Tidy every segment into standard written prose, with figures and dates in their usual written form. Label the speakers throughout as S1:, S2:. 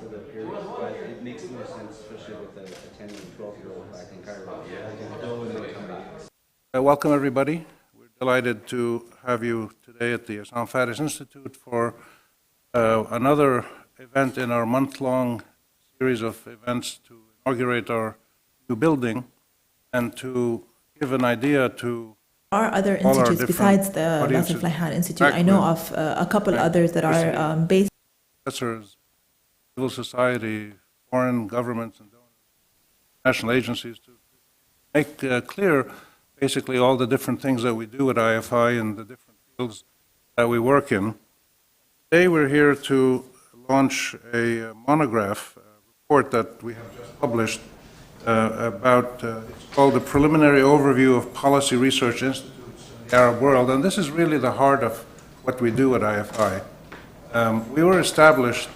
S1: for the period, but it makes more sense, especially with a 10 and 12-year-old back in Cairo.
S2: Welcome, everybody. We're delighted to have you today at the Issam Fares Institute for another event in our month-long series of events to inaugurate our new building and to give an idea to
S3: There are other institutes besides the Nasser Al Institute. I know of a couple others that are based.
S2: Professors, civil society, foreign governments, and national agencies to make clear basically all the different things that we do at IFI and the different fields that we work in. Today we're here to launch a monograph report that we have just published it's called the Preliminary Overview of Policy Research Institutes in the Arab World, and this is really the heart of what we do at IFI. We were established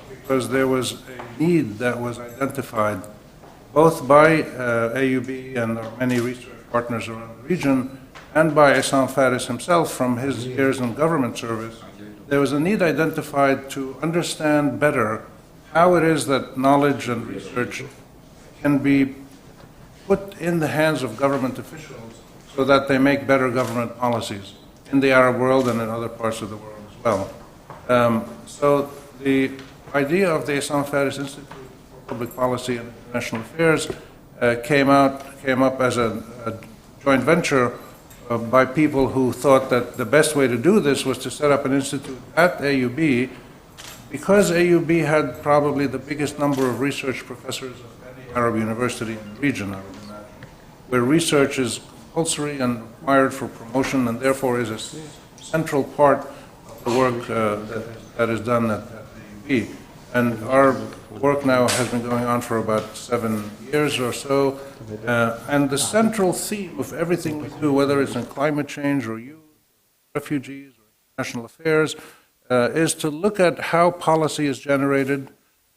S2: because there was a need that was identified both by AUB and our many research partners around the region and by Issam Fares himself from his years in government service. There was a need identified to understand better how it is that knowledge and research can be put in the hands of government officials so that they make better government policies in the Arab world and in other parts of the world as well. So the idea of the Issam Fares Institute for Public Policy and International Affairs came up as a joint venture by people who thought that the best way to do this was to set up an institute at AUB, because AUB had probably the biggest number of research professors of any Arab university in the region, I would imagine, where research is compulsory and required for promotion and therefore is a central part of the work that is done at AUB. And our work now has been going on for about 7 years or so, and the central theme of everything we do, whether it's in climate change or youth, refugees, or international affairs, is to look at how policy is generated,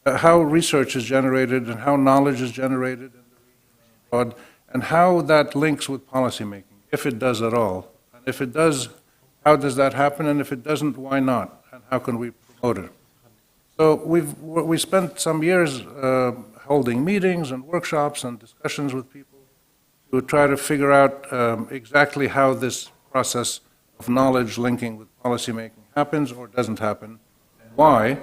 S2: how research is generated, and how knowledge is generated in the region and abroad, and how that links with policymaking, if it does at all. And if it does, how does that happen? And if it doesn't, why not? And how can we promote it? So we spent some years holding meetings and workshops and discussions with people to try to figure out exactly how this process of knowledge linking with policymaking happens or doesn't happen, and why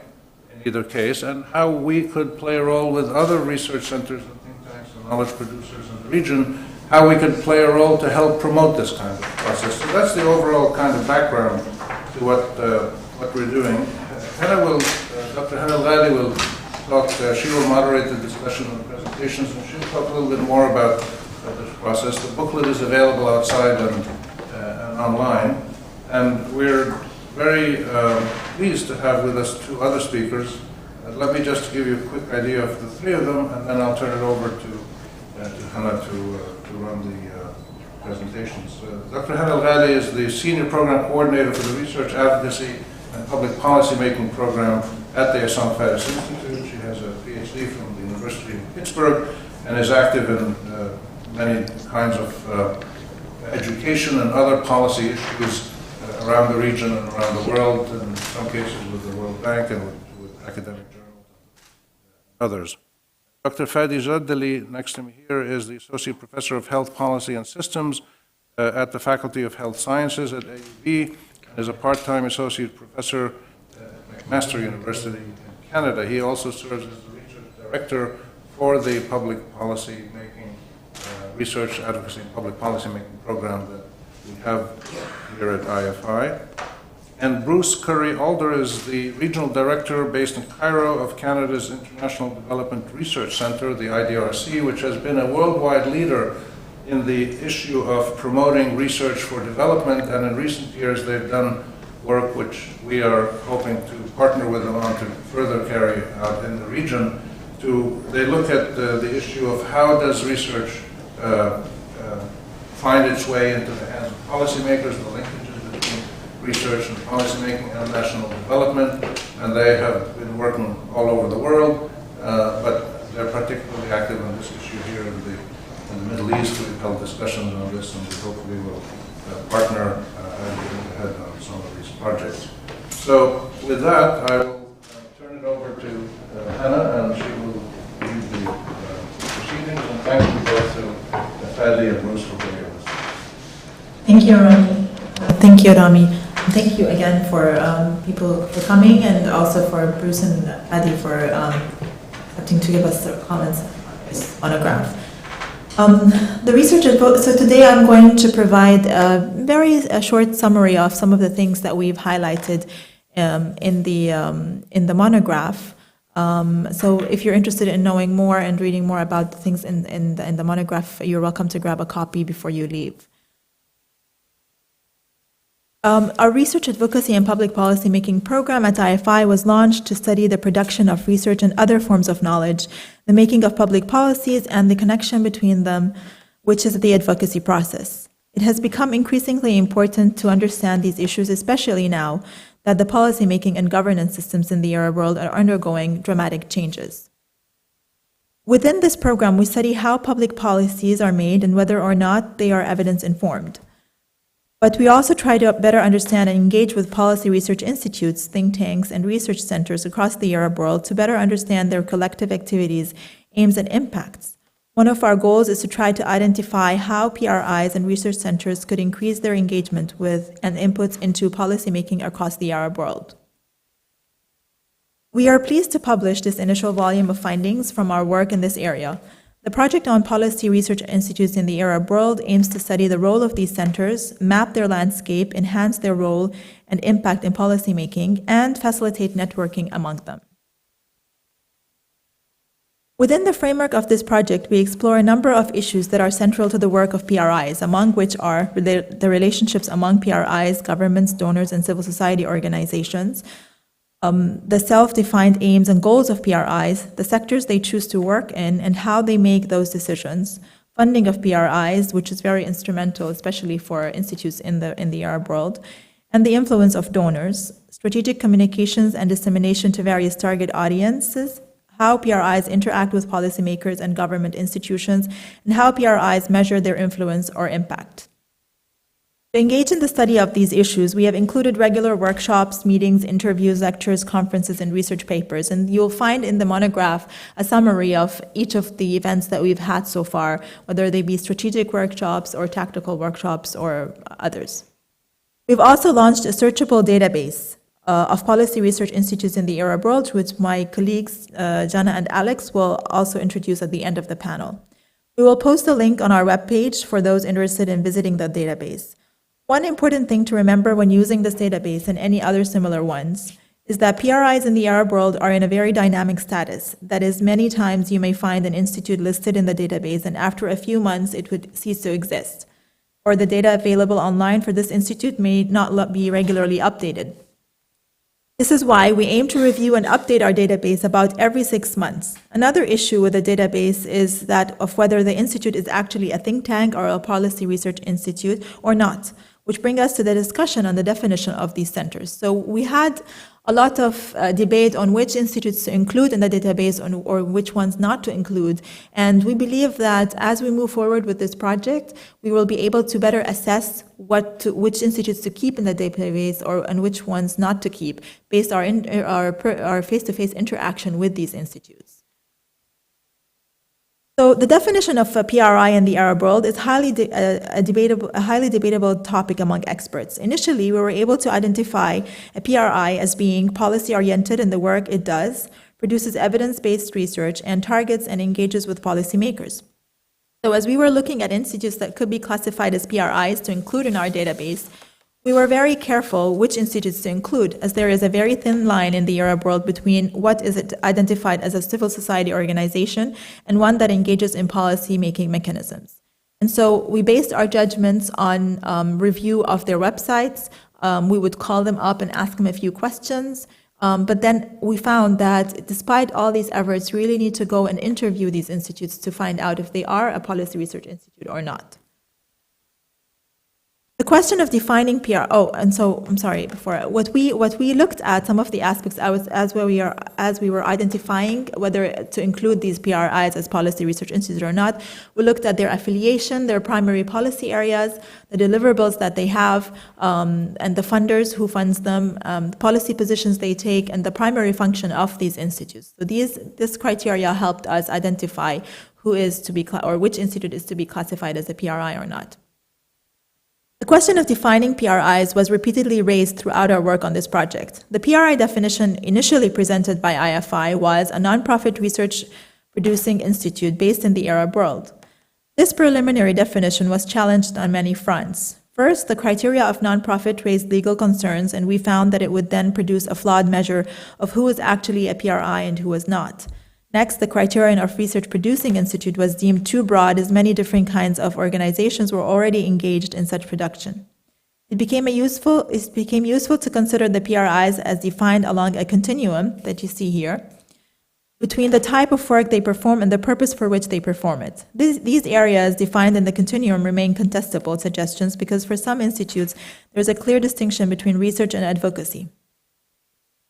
S2: in either case, and how we could play a role with other research centers and think tanks and knowledge producers in the region, how we could play a role to help promote this kind of process. So that's the overall kind of background to what we're doing. Dr. Hana El-Ghali will talk, she will moderate the discussion and presentations, and she'll talk a little bit more about this process. The booklet is available outside and online, and we're very pleased to have with us two other speakers. Let me just give you a quick idea of the three of them, and then I'll turn it over to Hana to run the presentations. Dr. Hana El-Ghali is the Senior Program Coordinator for the Research, Advocacy, and Public Policy Making Program at the Issam Fares Institute. She has a PhD from the University of Pittsburgh and is active in many kinds of education and other policy issues around the region and around the world, and in some cases with the World Bank and with academic journals and others. Dr. Fadi El-Jardali, next to me here, is the Associate Professor of Health Policy and Systems at the Faculty of Health Sciences at AUB, and is a part-time Associate Professor at McMaster University in Canada. He also serves as the Research Director for the Public Policy Making, Research, Advocacy, and Public Policy Making program that we have here at IFI. And Bruce Currie-Adler is the Regional Director based in Cairo of Canada's International Development Research Center, the IDRC, which has been a worldwide leader in the issue of promoting research for development, and in recent years they've done work which we are hoping to partner with them on to further carry out in the region. They look at the issue of how does research find its way into the hands of policymakers, the linkages between research and policymaking and national development, and they have been working all over the world, but they're particularly active on this issue here in the Middle East. We've held discussions on this, and we hopefully will partner as we move ahead on some of these projects. So with that, I will turn it over to Hana
S3: Thank you, Rami. Thank you, Rami. Thank you again for people for coming, and also for Bruce and Fadi for accepting to give us their comments on this monograph. The research, so today I'm going to provide a short summary of some of the things that we've highlighted in the monograph. So if you're interested in knowing more and reading more about the things in the monograph, you're welcome to grab a copy before you leave. Our Research Advocacy and Public Policy Making program at IFI was launched to study the production of research and other forms of knowledge, the making of public policies, and the connection between them, which is the advocacy process. It has become increasingly important to understand these issues, especially now that the policymaking and governance systems in the Arab world are undergoing dramatic changes. Within this program, we study how public policies are made and whether or not they are evidence-informed. But we also try to better understand and engage with policy research institutes, think tanks, and research centers across the Arab world to better understand their collective activities, aims, and impacts. One of our goals is to try to identify how PRIs and research centers could increase their engagement with and inputs into policymaking across the Arab world. We are pleased to publish this initial volume of findings from our work in this area. The project on policy research institutes in the Arab world aims to study the role of these centers, map their landscape, enhance their role and impact in policymaking, and facilitate networking among them. Within the framework of this project, we explore a number of issues that are central to the work of PRIs, among which are the relationships among PRIs, governments, donors, and civil society organizations, the self-defined aims and goals of PRIs, the sectors they choose to work in, and how they make those decisions, funding of PRIs, which is very instrumental, especially for institutes in the Arab world, and the influence of donors, strategic communications and dissemination to various target audiences, how PRIs interact with policymakers and government institutions, and how PRIs measure their influence or impact. To engage in the study of these issues, we have included regular workshops, meetings, interviews, lectures, conferences, and research papers. And you'll find in the monograph a summary of each of the events that we've had so far, whether they be strategic workshops or tactical workshops or others. We've also launched a searchable database of policy research institutes in the Arab world, which my colleagues, Jana and Alex, will also introduce at the end of the panel. We will post a link on our webpage for those interested in visiting the database. One important thing to remember when using this database and any other similar ones is that PRIs in the Arab world are in a very dynamic status. That is, many times you may find an institute listed in the database, and after a few months it would cease to exist. Or the data available online for this institute may not be regularly updated. This is why we aim to review and update our database about every 6 months. Another issue with the database is that of whether the institute is actually a think tank or a policy research institute or not, which brings us to the discussion on the definition of these centers. So we had a lot of debate on which institutes to include in the database or which ones not to include. And we believe that as we move forward with this project, we will be able to better assess which institutes to keep in the database and which ones not to keep based on our face-to-face interaction with these institutes. So the definition of a PRI in the Arab world is a highly debatable topic among experts. Initially, we were able to identify a PRI as being policy-oriented in the work it does, produces evidence-based research, and targets and engages with policymakers. So as we were looking at institutes that could be classified as PRIs to include in our database, we were very careful which institutes to include, as there is a very thin line in the Arab world between what is identified as a civil society organization and one that engages in policy-making mechanisms. And so we based our judgments on review of their websites. We would call them up and ask them a few questions. But then we found that despite all these efforts, we really need to go and interview these institutes to find out if they are a policy research institute or not. The question of defining PR, what we looked at, some of the aspects as we were identifying whether to include these PRIs as policy research institutes or not, we looked at their affiliation, their primary policy areas, the deliverables that they have, and the funders who funds them, the policy positions they take, and the primary function of these institutes. So this criteria helped us identify who is to be, or which institute is to be classified as a PRI or not. The question of defining PRIs was repeatedly raised throughout our work on this project. The PRI definition initially presented by IFI was a nonprofit research producing institute based in the Arab world. This preliminary definition was challenged on many fronts. First, the criteria of nonprofit raised legal concerns, and we found that it would then produce a flawed measure of who was actually a PRI and who was not. Next, the criterion of research producing institute was deemed too broad, as many different kinds of organizations were already engaged in such production. It became useful to consider the PRIs as defined along a continuum that you see here, between the type of work they perform and the purpose for which they perform it. These areas defined in the continuum remain contestable suggestions because for some institutes, there's a clear distinction between research and advocacy.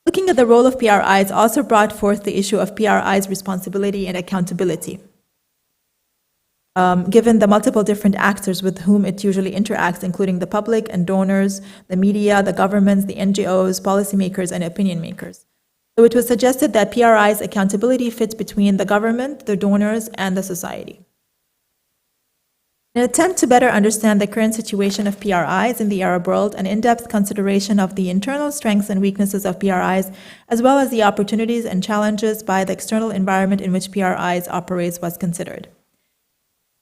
S3: Looking at the role of PRIs also brought forth the issue of PRIs' responsibility and accountability. Given the multiple different actors with whom it usually interacts, including the public and donors, the media, the governments, the NGOs, policymakers, and opinion makers. So it was suggested that PRI's accountability fits between the government, the donors, and the society. In an attempt to better understand the current situation of PRIs in the Arab world, an in-depth consideration of the internal strengths and weaknesses of PRIs, as well as the opportunities and challenges by the external environment in which PRIs operates was considered.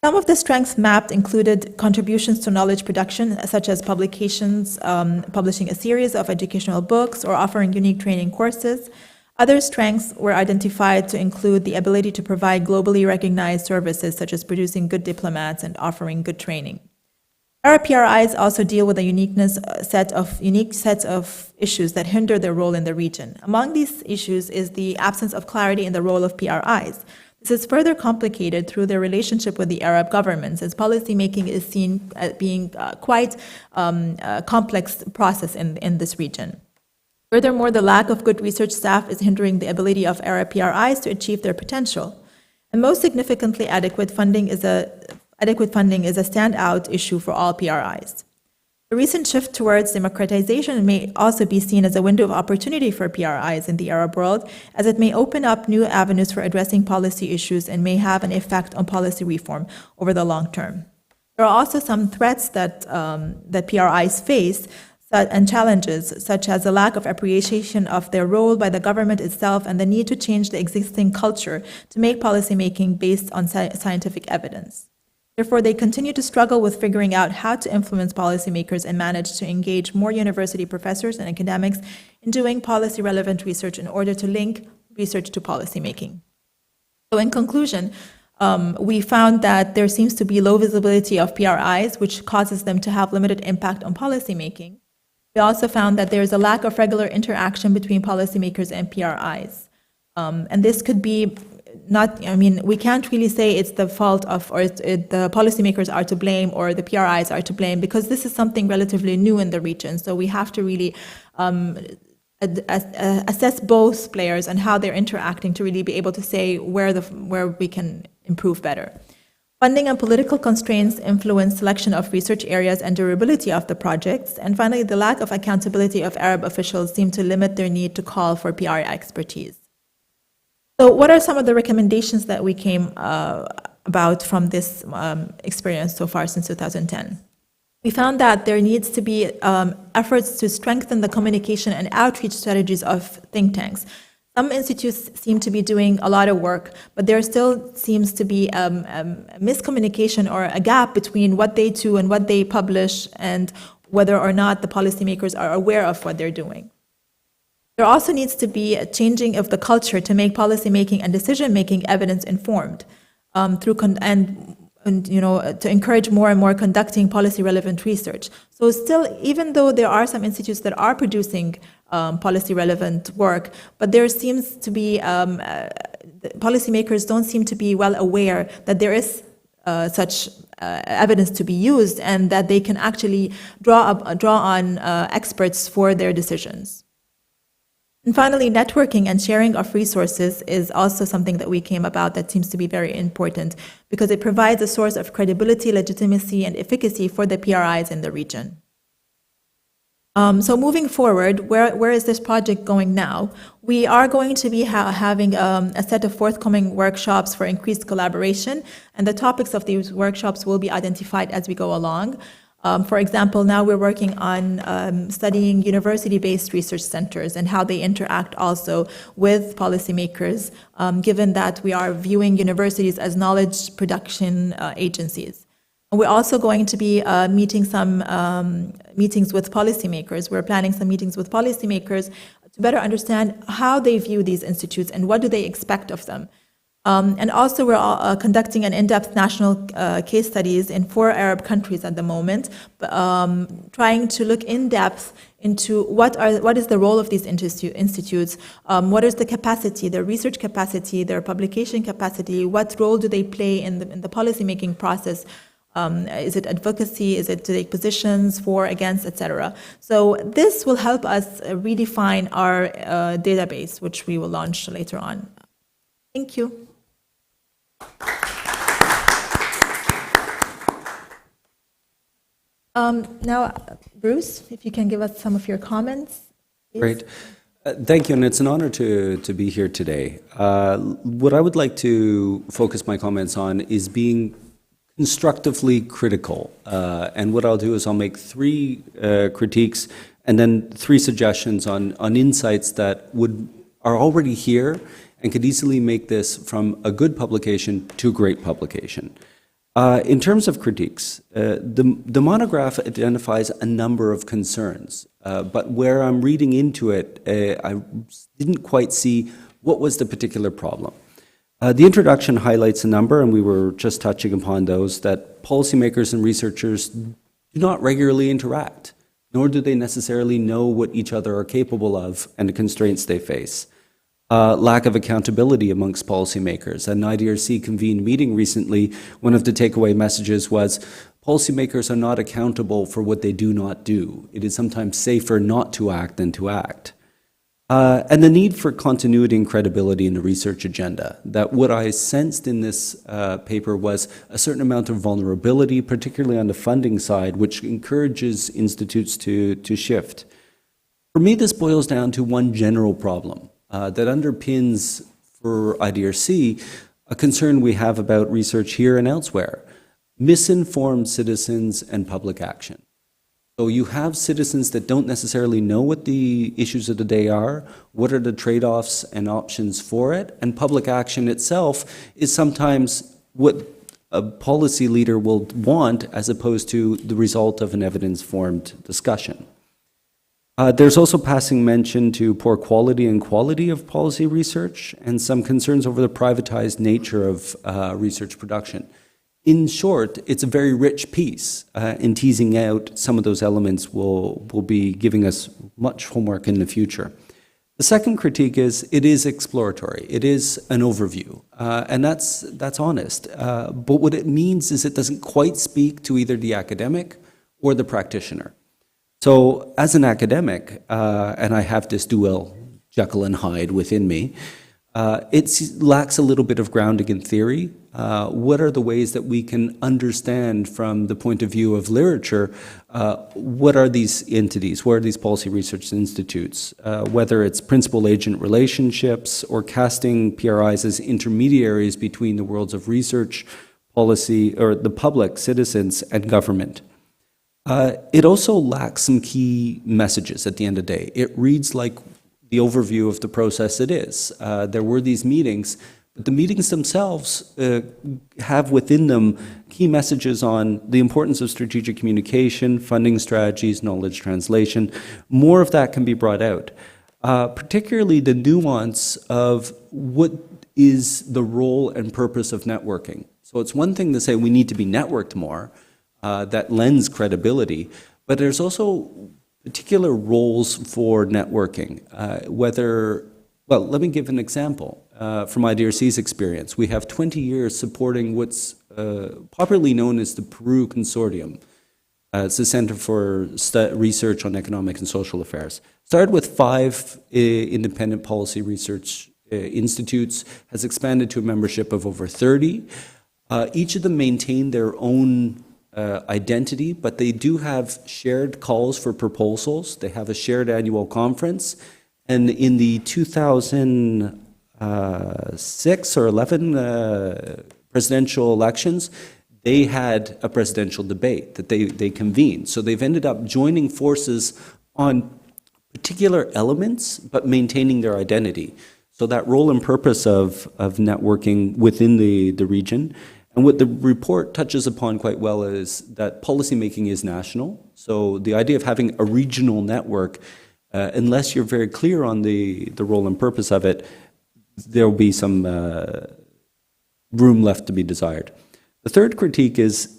S3: Some of the strengths mapped included contributions to knowledge production, such as publications, publishing a series of educational books, or offering unique training courses. Other strengths were identified to include the ability to provide globally recognized services, such as producing good diplomats and offering good training. Arab PRIs also deal with a unique sets of issues that hinder their role in the region. Among these issues is the absence of clarity in the role of PRIs. This is further complicated through their relationship with the Arab governments, as policymaking is seen as being quite a complex process in this region. Furthermore, the lack of good research staff is hindering the ability of Arab PRIs to achieve their potential. And most significantly, adequate funding is a standout issue for all PRIs. The recent shift towards democratization may also be seen as a window of opportunity for PRIs in the Arab world, as it may open up new avenues for addressing policy issues and may have an effect on policy reform over the long term. There are also some threats that PRIs face and challenges, such as the lack of appreciation of their role by the government itself and the need to change the existing culture to make policymaking based on scientific evidence. Therefore, they continue to struggle with figuring out how to influence policymakers and manage to engage more university professors and academics in doing policy-relevant research in order to link research to policymaking. So in conclusion, we found that there seems to be low visibility of PRIs, which causes them to have limited impact on policymaking. We also found that there is a lack of regular interaction between policymakers and PRIs. And this could be we can't really say it's the fault of, or the policymakers are to blame or the PRIs are to blame, because this is something relatively new in the region. So we have to really assess both players and how they're interacting to really be able to say where we can improve better. Funding and political constraints influence selection of research areas and durability of the projects. And finally, the lack of accountability of Arab officials seem to limit their need to call for PR expertise. So what are some of the recommendations that we came about from this experience so far since 2010? We found that there needs to be efforts to strengthen the communication and outreach strategies of think tanks. Some institutes seem to be doing a lot of work, but there still seems to be a miscommunication or a gap between what they do and what they publish and whether or not the policymakers are aware of what they're doing. There also needs to be a changing of the culture to make policymaking and decision-making evidence-informed to encourage more and more conducting policy-relevant research. So still, even though there are some institutes that are producing policy-relevant work, but there seems to be, policymakers don't seem to be well aware that there is such evidence to be used and that they can actually draw on experts for their decisions. And finally, networking and sharing of resources is also something that we came about that seems to be very important because it provides a source of credibility, legitimacy, and efficacy for the PRIs in the region. So moving forward, where is this project going now? We are going to be having a set of forthcoming workshops for increased collaboration, and the topics of these workshops will be identified as we go along. For example, now we're working on studying university-based research centers and how they interact also with policymakers, given that we are viewing universities as knowledge production agencies. And we're also going to be meeting some meetings with policymakers. We're planning some meetings with policymakers to better understand how they view these institutes and what do they expect of them. And also we're conducting an in-depth national case studies in 4 Arab countries at the moment, trying to look in depth into what is the role of these institutes, what is the capacity, their research capacity, their publication capacity, what role do they play in the policymaking process. Is it advocacy? Is it to take positions for, against, etc.? So this will help us redefine our database, which we will launch later on. Thank you. Now, Bruce, if you can give us some of your comments. Please.
S4: Great. Thank you, and it's an honor to be here today. What I would like to focus my comments on is being constructively critical. And what I'll do is I'll make 3 critiques and then 3 suggestions on insights that are already here and could easily make this from a good publication to a great publication. In terms of critiques, the monograph identifies a number of concerns, but where I'm reading into it, I didn't quite see what was the particular problem. The introduction highlights a number, and we were just touching upon those, that policymakers and researchers do not regularly interact, nor do they necessarily know what each other are capable of and the constraints they face. Lack of accountability amongst policymakers. An IDRC convened meeting recently, one of the takeaway messages was, policymakers are not accountable for what they do not do. It is sometimes safer not to act than to act. And the need for continuity and credibility in the research agenda. That what I sensed in this paper was a certain amount of vulnerability, particularly on the funding side, which encourages institutes to shift. For me, this boils down to one general problem that underpins for IDRC a concern we have about research here and elsewhere: misinformed citizens and public action. So you have citizens that don't necessarily know what the issues of the day are, what are the trade-offs and options for it, and public action itself is sometimes what a policy leader will want as opposed to the result of an evidence-informed discussion. There's also passing mention to poor quality and quality of policy research and some concerns over the privatized nature of research production. In short, it's a very rich piece. In teasing out some of those elements will be giving us much homework in the future. The second critique is it is exploratory. It is an overview, and that's honest. But what it means is it doesn't quite speak to either the academic or the practitioner. So as an academic, and I have this dual Jekyll and Hyde within me, it lacks a little bit of grounding in theory. What are the ways that we can understand from the point of view of literature, what are these entities, what are these policy research institutes, whether it's principal-agent relationships or casting PRIs as intermediaries between the worlds of research, policy, or the public, citizens, and government. It also lacks some key messages at the end of the day. It reads like the overview of the process it is. There were these meetings, but the meetings themselves have within them key messages on the importance of strategic communication, funding strategies, knowledge translation. More of that can be brought out. Particularly the nuance of what is the role and purpose of networking. So it's one thing to say we need to be networked more, that lends credibility, but there's also particular roles for networking, well, let me give an example from IDRC's experience. We have 20 years supporting what's popularly known as the Peru Consortium. It's the Center for Research on Economic and Social Affairs. Started with 5 independent policy research institutes, has expanded to a membership of over 30. Each of them maintain their own identity, but they do have shared calls for proposals. They have a shared annual conference. And in the 2006 or 11 presidential elections, they had a presidential debate that they convened. So they've ended up joining forces on particular elements, but maintaining their identity. So that role and purpose of networking within the region. And what the report touches upon quite well is that policymaking is national. So the idea of having a regional network, unless you're very clear on the role and purpose of it, there will be some room left to be desired. The third critique is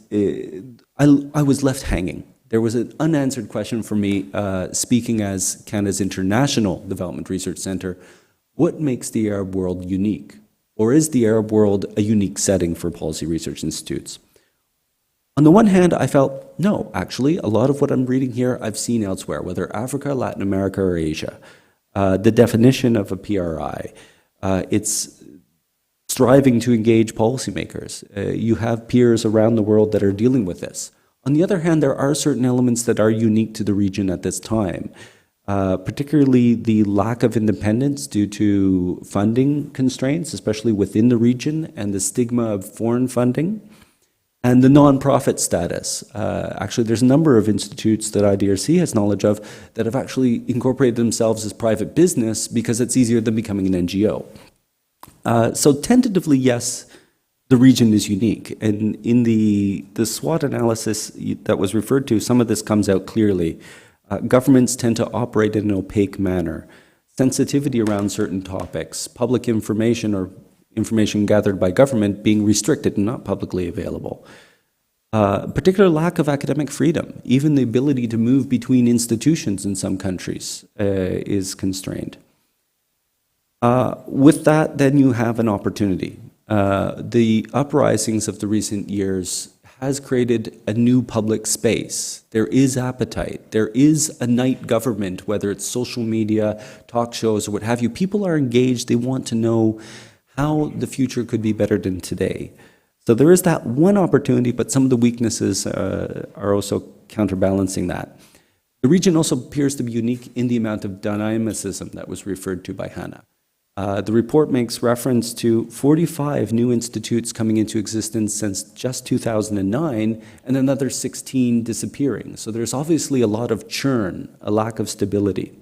S4: I was left hanging. There was an unanswered question for me, speaking as Canada's International Development Research Centre. What makes the Arab world unique? Or is the Arab world a unique setting for policy research institutes? On the one hand, I felt, no, actually, a lot of what I'm reading here I've seen elsewhere, whether Africa, Latin America, or Asia. The definition of a PRI, it's striving to engage policymakers. You have peers around the world that are dealing with this. On the other hand, there are certain elements that are unique to the region at this time. Particularly the lack of independence due to funding constraints, especially within the region, and the stigma of foreign funding, and the nonprofit status. Actually, there's a number of institutes that IDRC has knowledge of that have actually incorporated themselves as private business because it's easier than becoming an NGO. So tentatively, yes, the region is unique. And in the SWOT analysis that was referred to, some of this comes out clearly. Governments tend to operate in an opaque manner. Sensitivity around certain topics, public information or information gathered by government being restricted and not publicly available. Particular lack of academic freedom, even the ability to move between institutions in some countries is constrained. With that, then you have an opportunity. The uprisings of the recent years has created a new public space. There is appetite. There is a night government, whether it's social media, talk shows, or what have you. People are engaged. They want to know how the future could be better than today. So there is that one opportunity, but some of the weaknesses are also counterbalancing that. The region also appears to be unique in the amount of dynamicism that was referred to by Hana. The report makes reference to 45 new institutes coming into existence since just 2009 and another 16 disappearing. So there's obviously a lot of churn, a lack of stability.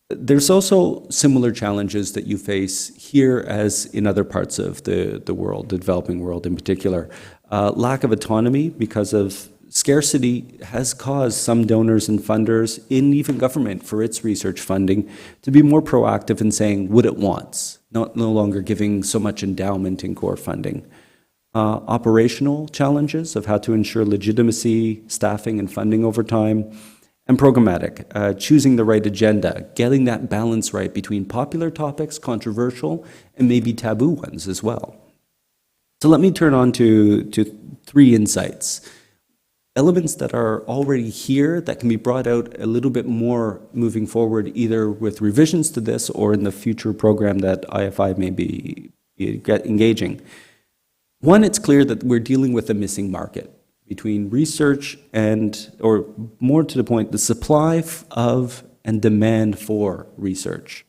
S4: There's also similar challenges that you face here as in other parts of the world, the developing world in particular. Lack of autonomy because of scarcity has caused some donors and funders, in even government for its research funding, to be more proactive in saying what it wants, no longer giving so much endowment in core funding. Operational challenges of how to ensure legitimacy, staffing, and funding over time. And programmatic, choosing the right agenda, getting that balance right between popular topics, controversial, and maybe taboo ones as well. So let me turn on to 3 insights. Elements that are already here that can be brought out a little bit more moving forward, either with revisions to this or in the future program that IFI may be engaging. One, it's clear that we're dealing with a missing market between research and, or more to the point, the supply of and demand for research.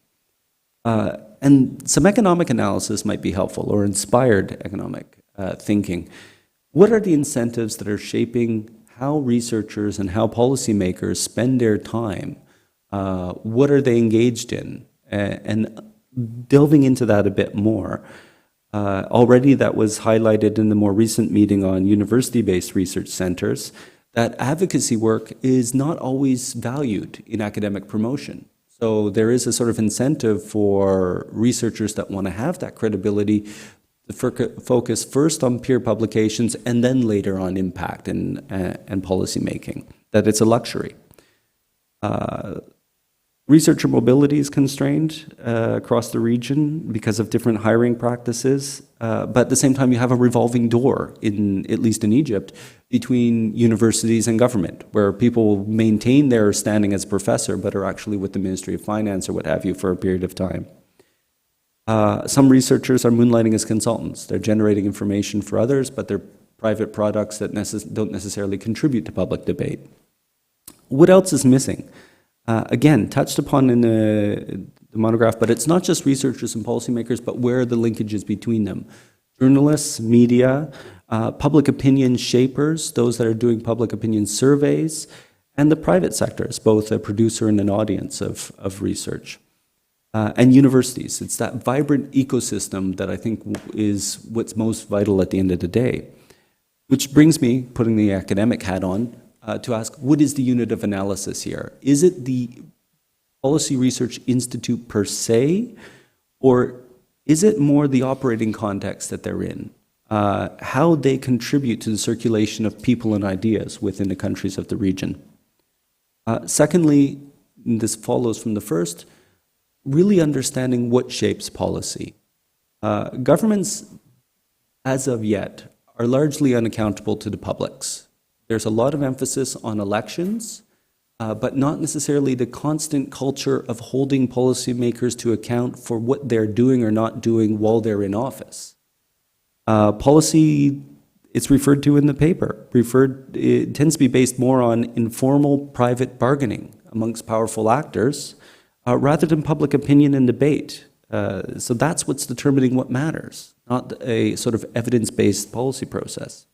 S4: And some economic analysis might be helpful, or inspired economic thinking. What are the incentives that are shaping how researchers and how policymakers spend their time? What are they engaged in? And delving into that a bit more. Already that was highlighted in the more recent meeting on university-based research centers, that advocacy work is not always valued in academic promotion. So there is a sort of incentive for researchers that want to have that credibility to focus first on peer publications and then later on impact and policy making, that it's a luxury. Researcher mobility is constrained across the region because of different hiring practices, but at the same time you have a revolving door, at least in Egypt, between universities and government, where people maintain their standing as professor but are actually with the Ministry of Finance or what have you for a period of time. Some researchers are moonlighting as consultants. They're generating information for others, but they're private products that don't necessarily contribute to public debate. What else is missing? Again, touched upon in the monograph, but it's not just researchers and policymakers, but where are the linkages between them? journalists, media, public opinion shapers, those that are doing public opinion surveys, and the private sectors, both a producer and an audience of research. And universities. It's that vibrant ecosystem that I think is what's most vital at the end of the day. Which brings me, putting the academic hat on, to ask, what is the unit of analysis here? Is it the Policy Research Institute per se, or is it more the operating context that they're in? How they contribute to the circulation of people and ideas within the countries of the region? Secondly, and this follows from the first, really understanding what shapes policy. Governments, as of yet, are largely unaccountable to the publics. There's a lot of emphasis on elections, but not necessarily the constant culture of holding policymakers to account for what they're doing or not doing while they're in office. Policy, it's referred to in the paper, it tends to be based more on informal private bargaining amongst powerful actors, rather than public opinion and debate. So that's what's determining what matters, not a sort of evidence-based policy process.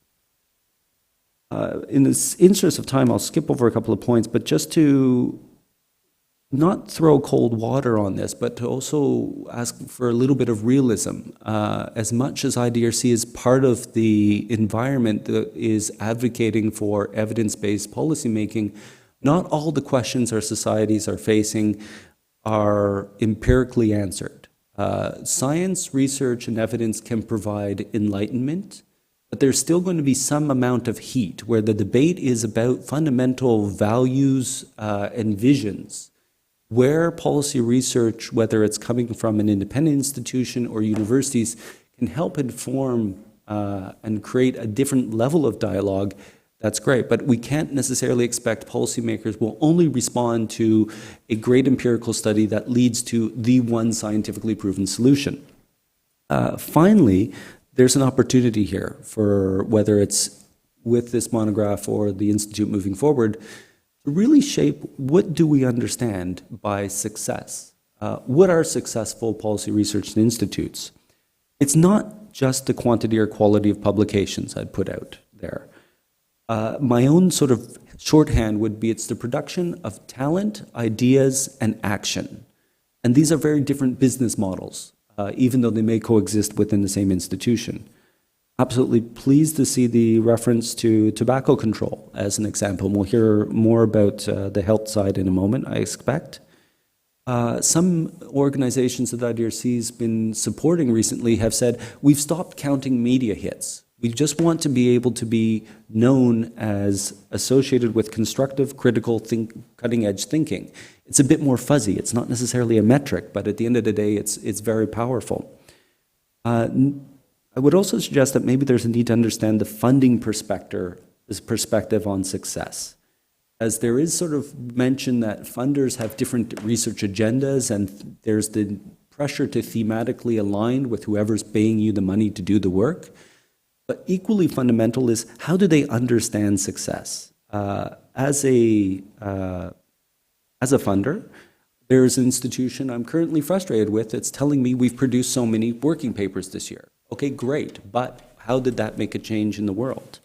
S4: In the interest of time, I'll skip over a couple of points, but just to not throw cold water on this, but to also ask for a little bit of realism. As much as IDRC is part of the environment that is advocating for evidence-based policymaking, not all the questions our societies are facing are empirically answered. Science, research, and evidence can provide enlightenment, but there's still going to be some amount of heat where the debate is about fundamental values and visions, where policy research, whether it's coming from an independent institution or universities, can help inform and create a different level of dialogue. That's great, but we can't necessarily expect policymakers will only respond to a great empirical study that leads to the one scientifically proven solution. Finally, there's an opportunity here for, whether it's with this monograph or the Institute moving forward, to really shape what do we understand by success? What are successful policy research institutes? It's not just the quantity or quality of publications I'd put out there. My own sort of shorthand would be it's the production of talent, ideas, and action. And these are very different business models, even though they may coexist within the same institution. Absolutely pleased to see the reference to tobacco control as an example. We'll hear more about the health side in a moment, I expect. Some organizations that IDRC's been supporting recently have said, we've stopped counting media hits. We just want to be able to be known as associated with constructive, critical, cutting-edge thinking. It's a bit more fuzzy. It's not necessarily a metric, but at the end of the day, it's very powerful. I would also suggest that maybe there's a need to understand the funding perspective on success. As there is sort of mention that funders have different research agendas, and there's the pressure to thematically align with whoever's paying you the money to do the work. But equally fundamental is, how do they understand success? As a funder, there's an institution I'm currently frustrated with that's telling me we've produced so many working papers this year. Okay, great, but how did that make a change in the world?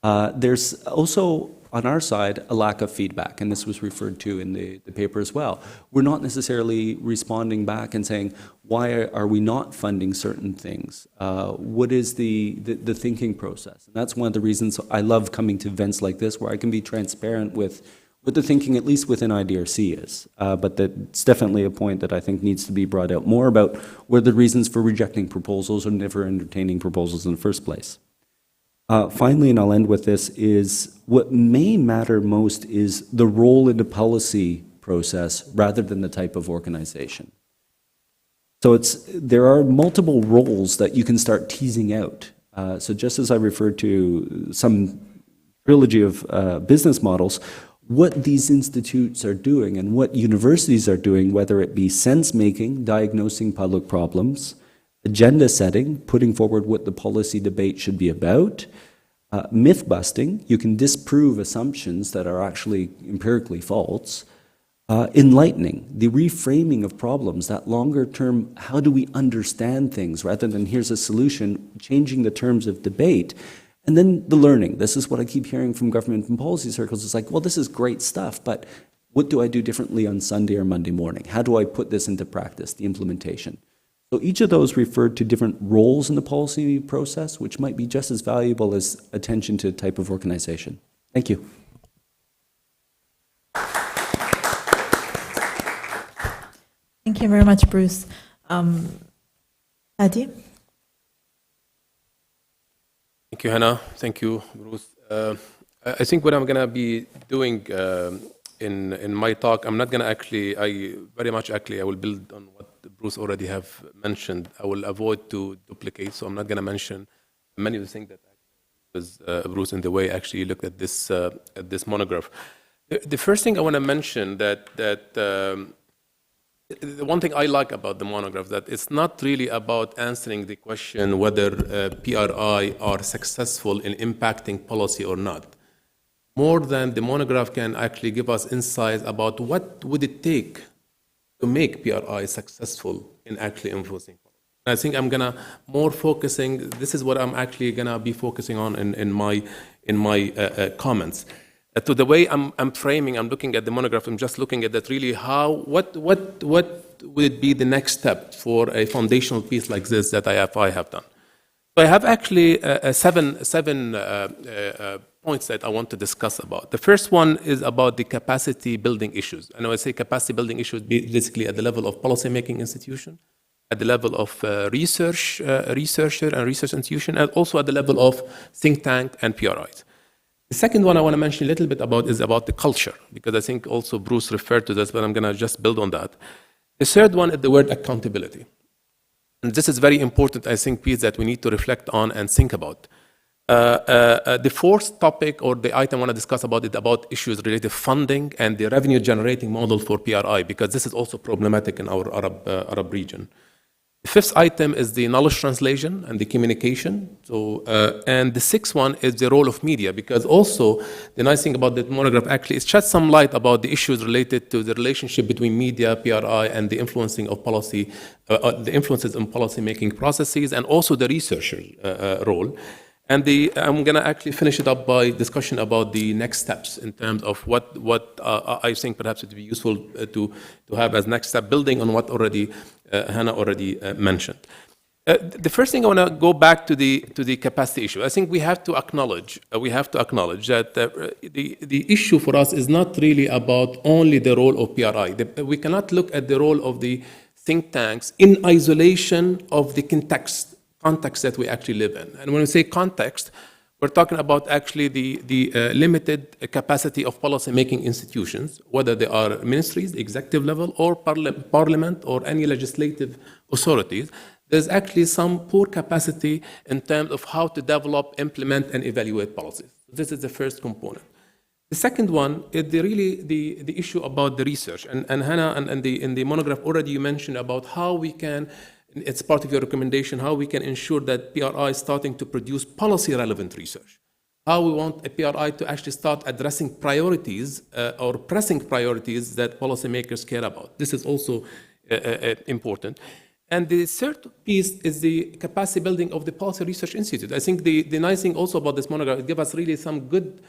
S4: There's also, on our side, a lack of feedback, and this was referred to in the paper as well. We're not necessarily responding back and saying, why are we not funding certain things? What is the thinking process? And that's one of the reasons I love coming to events like this, where I can be transparent with what the thinking, at least within IDRC, is. But that's definitely a point that I think needs to be brought out more about what are the reasons for rejecting proposals or never entertaining proposals in the first place. Finally, and I'll end with this, is what may matter most is the role in the policy process rather than the type of organization. So there are multiple roles that you can start teasing out. So just as I referred to some trilogy of business models, what these institutes are doing and what universities are doing, whether it be sense-making, diagnosing public problems, agenda setting, putting forward what the policy debate should be about, myth busting, you can disprove assumptions that are actually empirically false, enlightening, the reframing of problems, that longer term, how do we understand things rather than here's a solution, changing the terms of debate. And then the learning. This is what I keep hearing from government and policy circles. It's like, well, this is great stuff, but what do I do differently on Sunday or Monday morning? How do I put this into practice, the implementation? So each of those referred to different roles in the policy process, which might be just as valuable as attention to type of organization. Thank you.
S3: Thank you very much, Bruce. Hadi?
S5: Thank you, Hannah. Thank you, Bruce. I think what I'm going to be doing in my talk, I'm not going to actually, I will build on what Bruce already have mentioned. I will avoid to duplicate, so I'm not going to mention many of the things that was Bruce in the way actually looked at this monograph. The first thing I want to mention that the one thing I like about the monograph that it's not really about answering the question whether PRI are successful in impacting policy or not. More than the monograph can actually give us insights about what would it take to make PRI successful in actually influencing policy. I think I'm gonna more focusing. This is what I'm actually gonna be focusing on in my comments. To the way I'm framing, I'm looking at the monograph. I'm just looking at that really what would be the next step for a foundational piece like this that IFI have done. So I have actually seven points that I want to discuss about. The first one is about the capacity building issues. And when I say capacity building issues, basically at the level of policymaking institution, at the level of researcher and research institution, and also at the level of think tank and PRIs. The second one I want to mention a little bit about is about the culture, because I think also Bruce referred to this, but I'm going to just build on that. The third one is the word accountability. And this is very important, I think, piece that we need to reflect on and think about. The fourth topic or the item I want to discuss about is about issues related to funding and the revenue generating model for PRI, because this is also problematic in our Arab region. The fifth item is the knowledge translation and the communication. So, and the sixth one is the role of media, because also the nice thing about the monograph actually is shed some light about the issues related to the relationship between media, PRI, and the influencing of policy, the influences in policy making processes, and also the researcher role. And I'm going to actually finish it up by discussion about the next steps in terms of what I think perhaps it would be useful to have as next step, building on what already Hannah already mentioned. The first thing I want to go back to the capacity issue. I think we have to acknowledge that the issue for us is not really about only the role of PRI. We cannot look at the role of the think tanks in isolation of the context that we actually live in. And when we say context, we're talking about actually the limited capacity of policy-making institutions, whether they are ministries, executive level, or parliament, or any legislative authorities. There's actually some poor capacity in terms of how to develop, implement, and evaluate policies. This is the first component. The second one is the issue about the research. And Hannah, and in the monograph already you mentioned about how we can, it's part of your recommendation, how we can ensure that PRI is starting to produce policy-relevant research. How we want a PRI to actually start addressing priorities or pressing priorities that policymakers care about. This is also important. And the third piece is the capacity building of the Policy Research Institute. I think the nice thing also about this monograph, it gives us really some good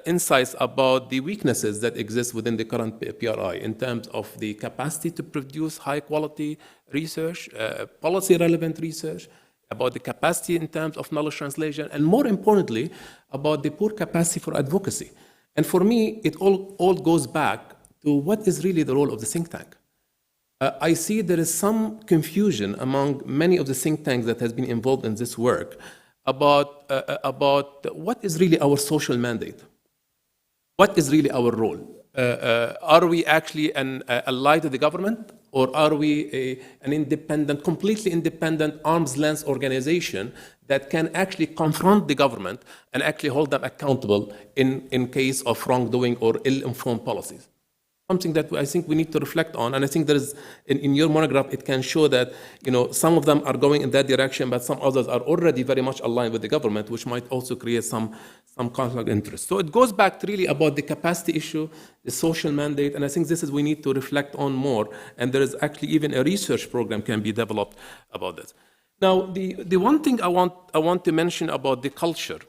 S5: insights about the weaknesses that exist within the current PRI in terms of the capacity to produce high-quality research, policy-relevant research, about the capacity in terms of knowledge translation, and more importantly, about the poor capacity for advocacy. And for me, it all goes back to what is really the role of the think tank. I see there is some confusion among many of the think tanks that has been involved in this work about what is really our social mandate. What is really our role? Are we actually an ally to the government, or are we an independent, completely independent, arm's-length organization that can actually confront the government and actually hold them accountable in case of wrongdoing or ill-informed policies? something that I think we need to reflect on. And I think there is, in your monograph, it can show that, some of them are going in that direction, but some others are already very much aligned with the government, which might also create some conflict of interest. So it goes back to really about the capacity issue, the social mandate, and I think this is we need to reflect on more. And there is actually even a research program can be developed about this. Now, the one thing I want to mention about the culture,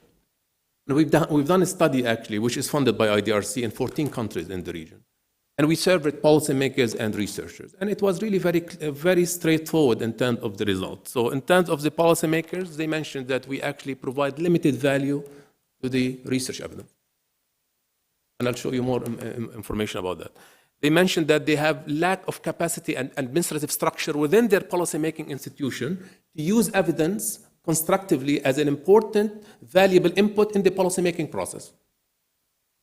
S5: we've done a study actually, which is funded by IDRC in 14 countries in the region. And we surveyed policymakers and researchers. And it was really very straightforward in terms of the results. So in terms of the policymakers, they mentioned that we actually provide limited value to the research evidence. And I'll show you more information about that. They mentioned that they have lack of capacity and administrative structure within their policymaking institution to use evidence constructively as an important, valuable input in the policymaking process.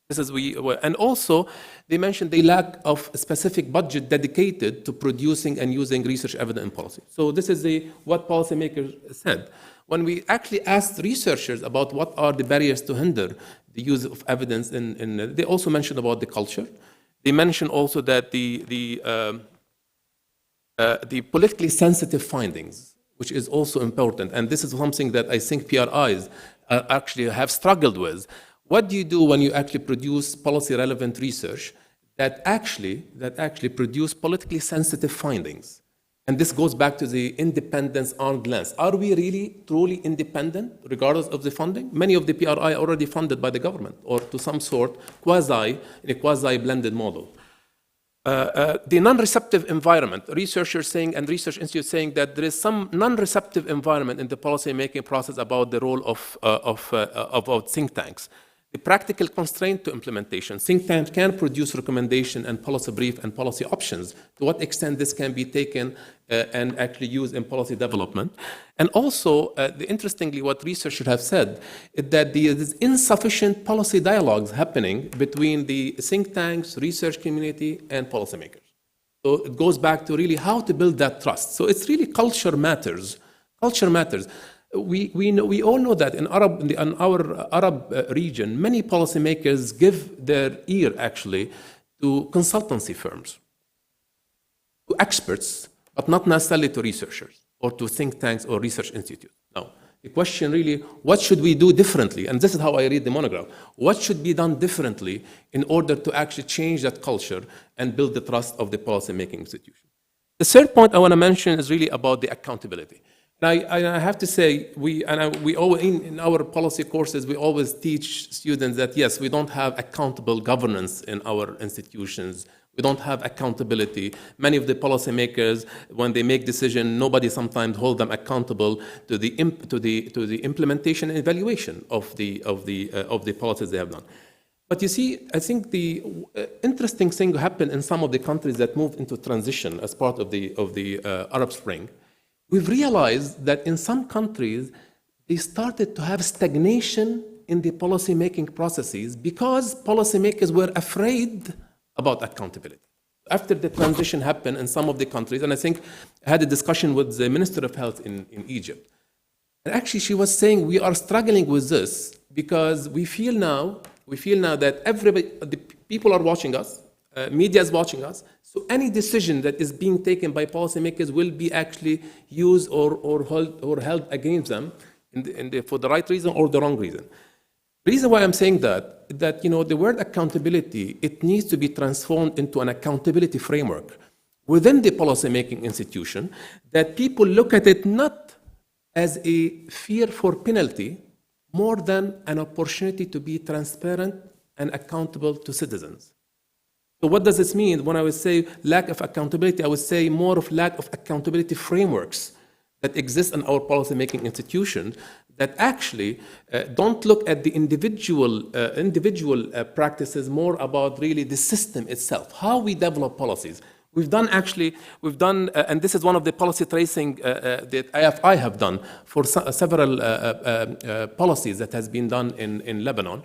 S5: And also, they mentioned they lack of a specific budget dedicated to producing and using research evidence in policy. So this is what policymakers said. When we actually asked researchers about what are the barriers to hinder the use of evidence, they also mentioned about the culture. They mentioned also that the politically sensitive findings, which is also important, and this is something that I think PRIs actually have struggled with. What do you do when you actually produce policy-relevant research that actually produce politically sensitive findings? And this goes back to the independence, arm's length. Are we really truly independent, regardless of the funding? Many of the PRI are already funded by the government, or to some sort, in a quasi-blended model. The non-receptive environment, researchers saying, and research institutes saying that there is some non-receptive environment in the policy-making process about the role of think tanks. The practical constraint to implementation. Think tanks can produce recommendation and policy brief and policy options. To what extent this can be taken and actually used in policy development. And also, interestingly, what researchers have said is that there is insufficient policy dialogues happening between the think tanks, research community, and policymakers. So it goes back to really how to build that trust. So it's really culture matters. Culture matters. We all know that in our Arab region, many policymakers give their ear actually to consultancy firms, to experts, but not necessarily to researchers or to think tanks or research institutes. Now, the question really, what should we do differently? And this is how I read the monograph. What should be done differently in order to actually change that culture and build the trust of the policymaking institution? The third point I want to mention is really about the accountability. And I have to say, in our policy courses, we always teach students that, yes, we don't have accountable governance in our institutions. We don't have accountability. Many of the policymakers, when they make decisions, nobody sometimes holds them accountable to the implementation and evaluation of the policies they have done. But you see, I think the interesting thing happened in some of the countries that moved into transition as part of the Arab Spring. We've realized that in some countries, they started to have stagnation in the policymaking processes because policymakers were afraid about accountability. After the transition happened in some of the countries, and I think I had a discussion with the Minister of Health in Egypt, and actually she was saying we are struggling with this because we feel now that the people are watching us, media is watching us, so any decision that is being taken by policymakers will be actually used or held against them for the right reason or the wrong reason. The reason why I'm saying that the word accountability, it needs to be transformed into an accountability framework within the policymaking institution, that people look at it not as a fear for penalty, more than an opportunity to be transparent and accountable to citizens. So what does this mean? When I would say lack of accountability, I would say more of lack of accountability frameworks that exist in our policymaking institutions that actually don't look at the individual practices, more about really the system itself, how we develop policies. We've done, and this is one of the policy tracing that IFI have done for several policies that has been done in Lebanon.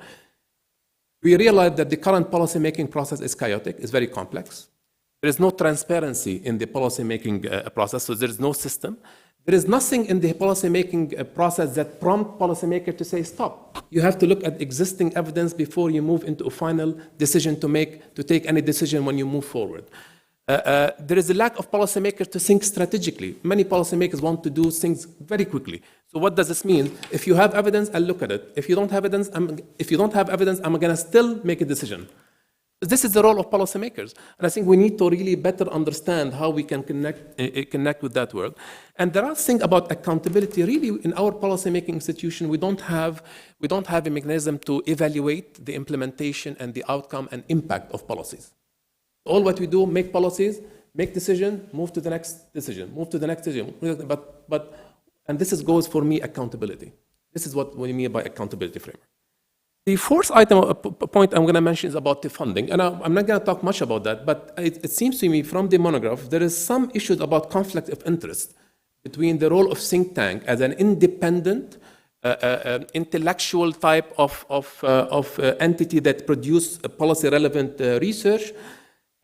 S5: We realized that the current policymaking process is chaotic, it's very complex. There is no transparency in the policymaking process, so there is no system. There is nothing in the policymaking process that prompts policymakers to say stop. You have to look at existing evidence before you move into a final decision to take any decision when you move forward. There is a lack of policymakers to think strategically. Many policymakers want to do things very quickly. So what does this mean? If you have evidence, I'll look at it. If you don't have evidence, I'm going to still make a decision. This is the role of policymakers. And I think we need to really better understand how we can connect with that work. And there are things about accountability. Really, in our policymaking institution, we don't have a mechanism to evaluate the implementation and the outcome and impact of policies. All what we do, make policies, make decision, move to the next decision, move to the next decision. And this goes for me accountability. This is what we mean by accountability framework. The fourth point I'm going to mention is about the funding. And I'm not going to talk much about that, but it seems to me from the monograph, there is some issues about conflict of interest between the role of think tank as an independent, intellectual type of entity that produce policy-relevant research.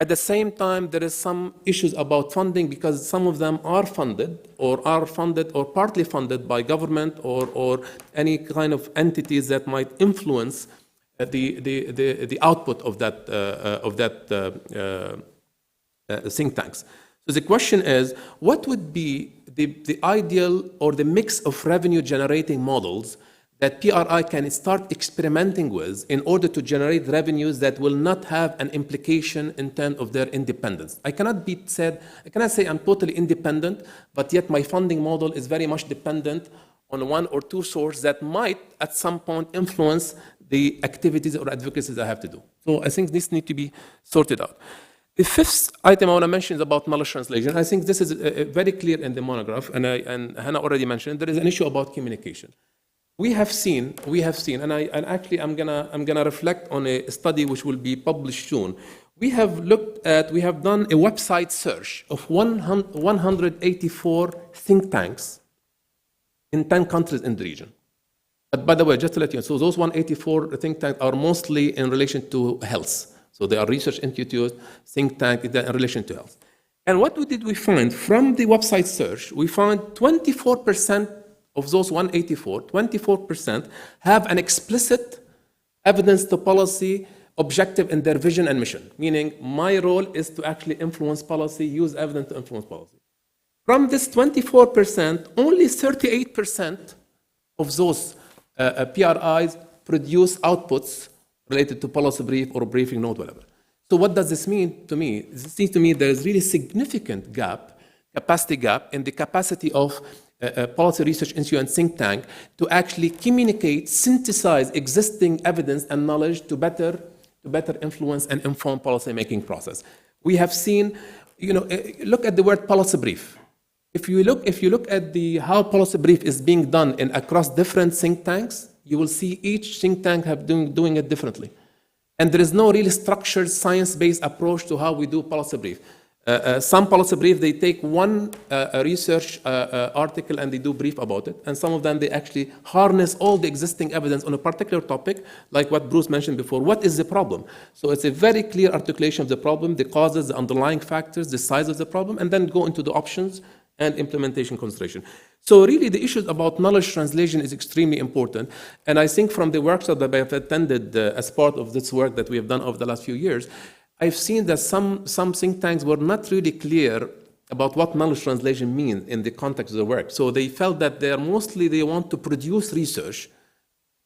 S5: At the same time, there is some issues about funding because some of them are funded or partly funded by government or any kind of entities that might influence the output of that think tanks. So the question is, what would be the ideal or the mix of revenue generating models that PRI can start experimenting with in order to generate revenues that will not have an implication in terms of their independence. I cannot say I'm totally independent, but yet my funding model is very much dependent on one or two sources that might at some point influence the activities or advocacies I have to do. So I think this needs to be sorted out. The fifth item I want to mention is about knowledge translation. I think this is very clear in the monograph, and Hana already mentioned, there is an issue about communication. We have seen, and I'm gonna reflect on a study which will be published soon. We have done a website search of 184 think tanks in 10 countries in the region. But by the way, just to let you know, so those 184 think tanks are mostly in relation to health. So they are research institutes, think tank in relation to health. And what did we find? From the website search, we found 24% of those 184, 24% have an explicit evidence to policy objective in their vision and mission, meaning my role is to actually influence policy, use evidence to influence policy. From this 24%, only 38% of those PRIs produce outputs related to policy brief or briefing note, whatever. So what does this mean to me? This means to me there is really significant capacity gap in the capacity of policy research institute and think tank to actually communicate, synthesize existing evidence and knowledge to better influence and inform policy-making process. We have seen, look at the word policy brief. If you look at how policy brief is being done across different think tanks, you will see each think tank doing it differently. And there is no really structured science-based approach to how we do policy brief. Some policy brief, they take one research article and they do brief about it. And some of them, they actually harness all the existing evidence on a particular topic, like what Bruce mentioned before. What is the problem? So it's a very clear articulation of the problem, the causes, the underlying factors, the size of the problem, and then go into the options and implementation consideration. So really the issues about knowledge translation is extremely important. And I think from the workshop that I have attended as part of this work that we have done over the last few years, I've seen that some think tanks were not really clear about what knowledge translation means in the context of the work. So they felt that they want to produce research,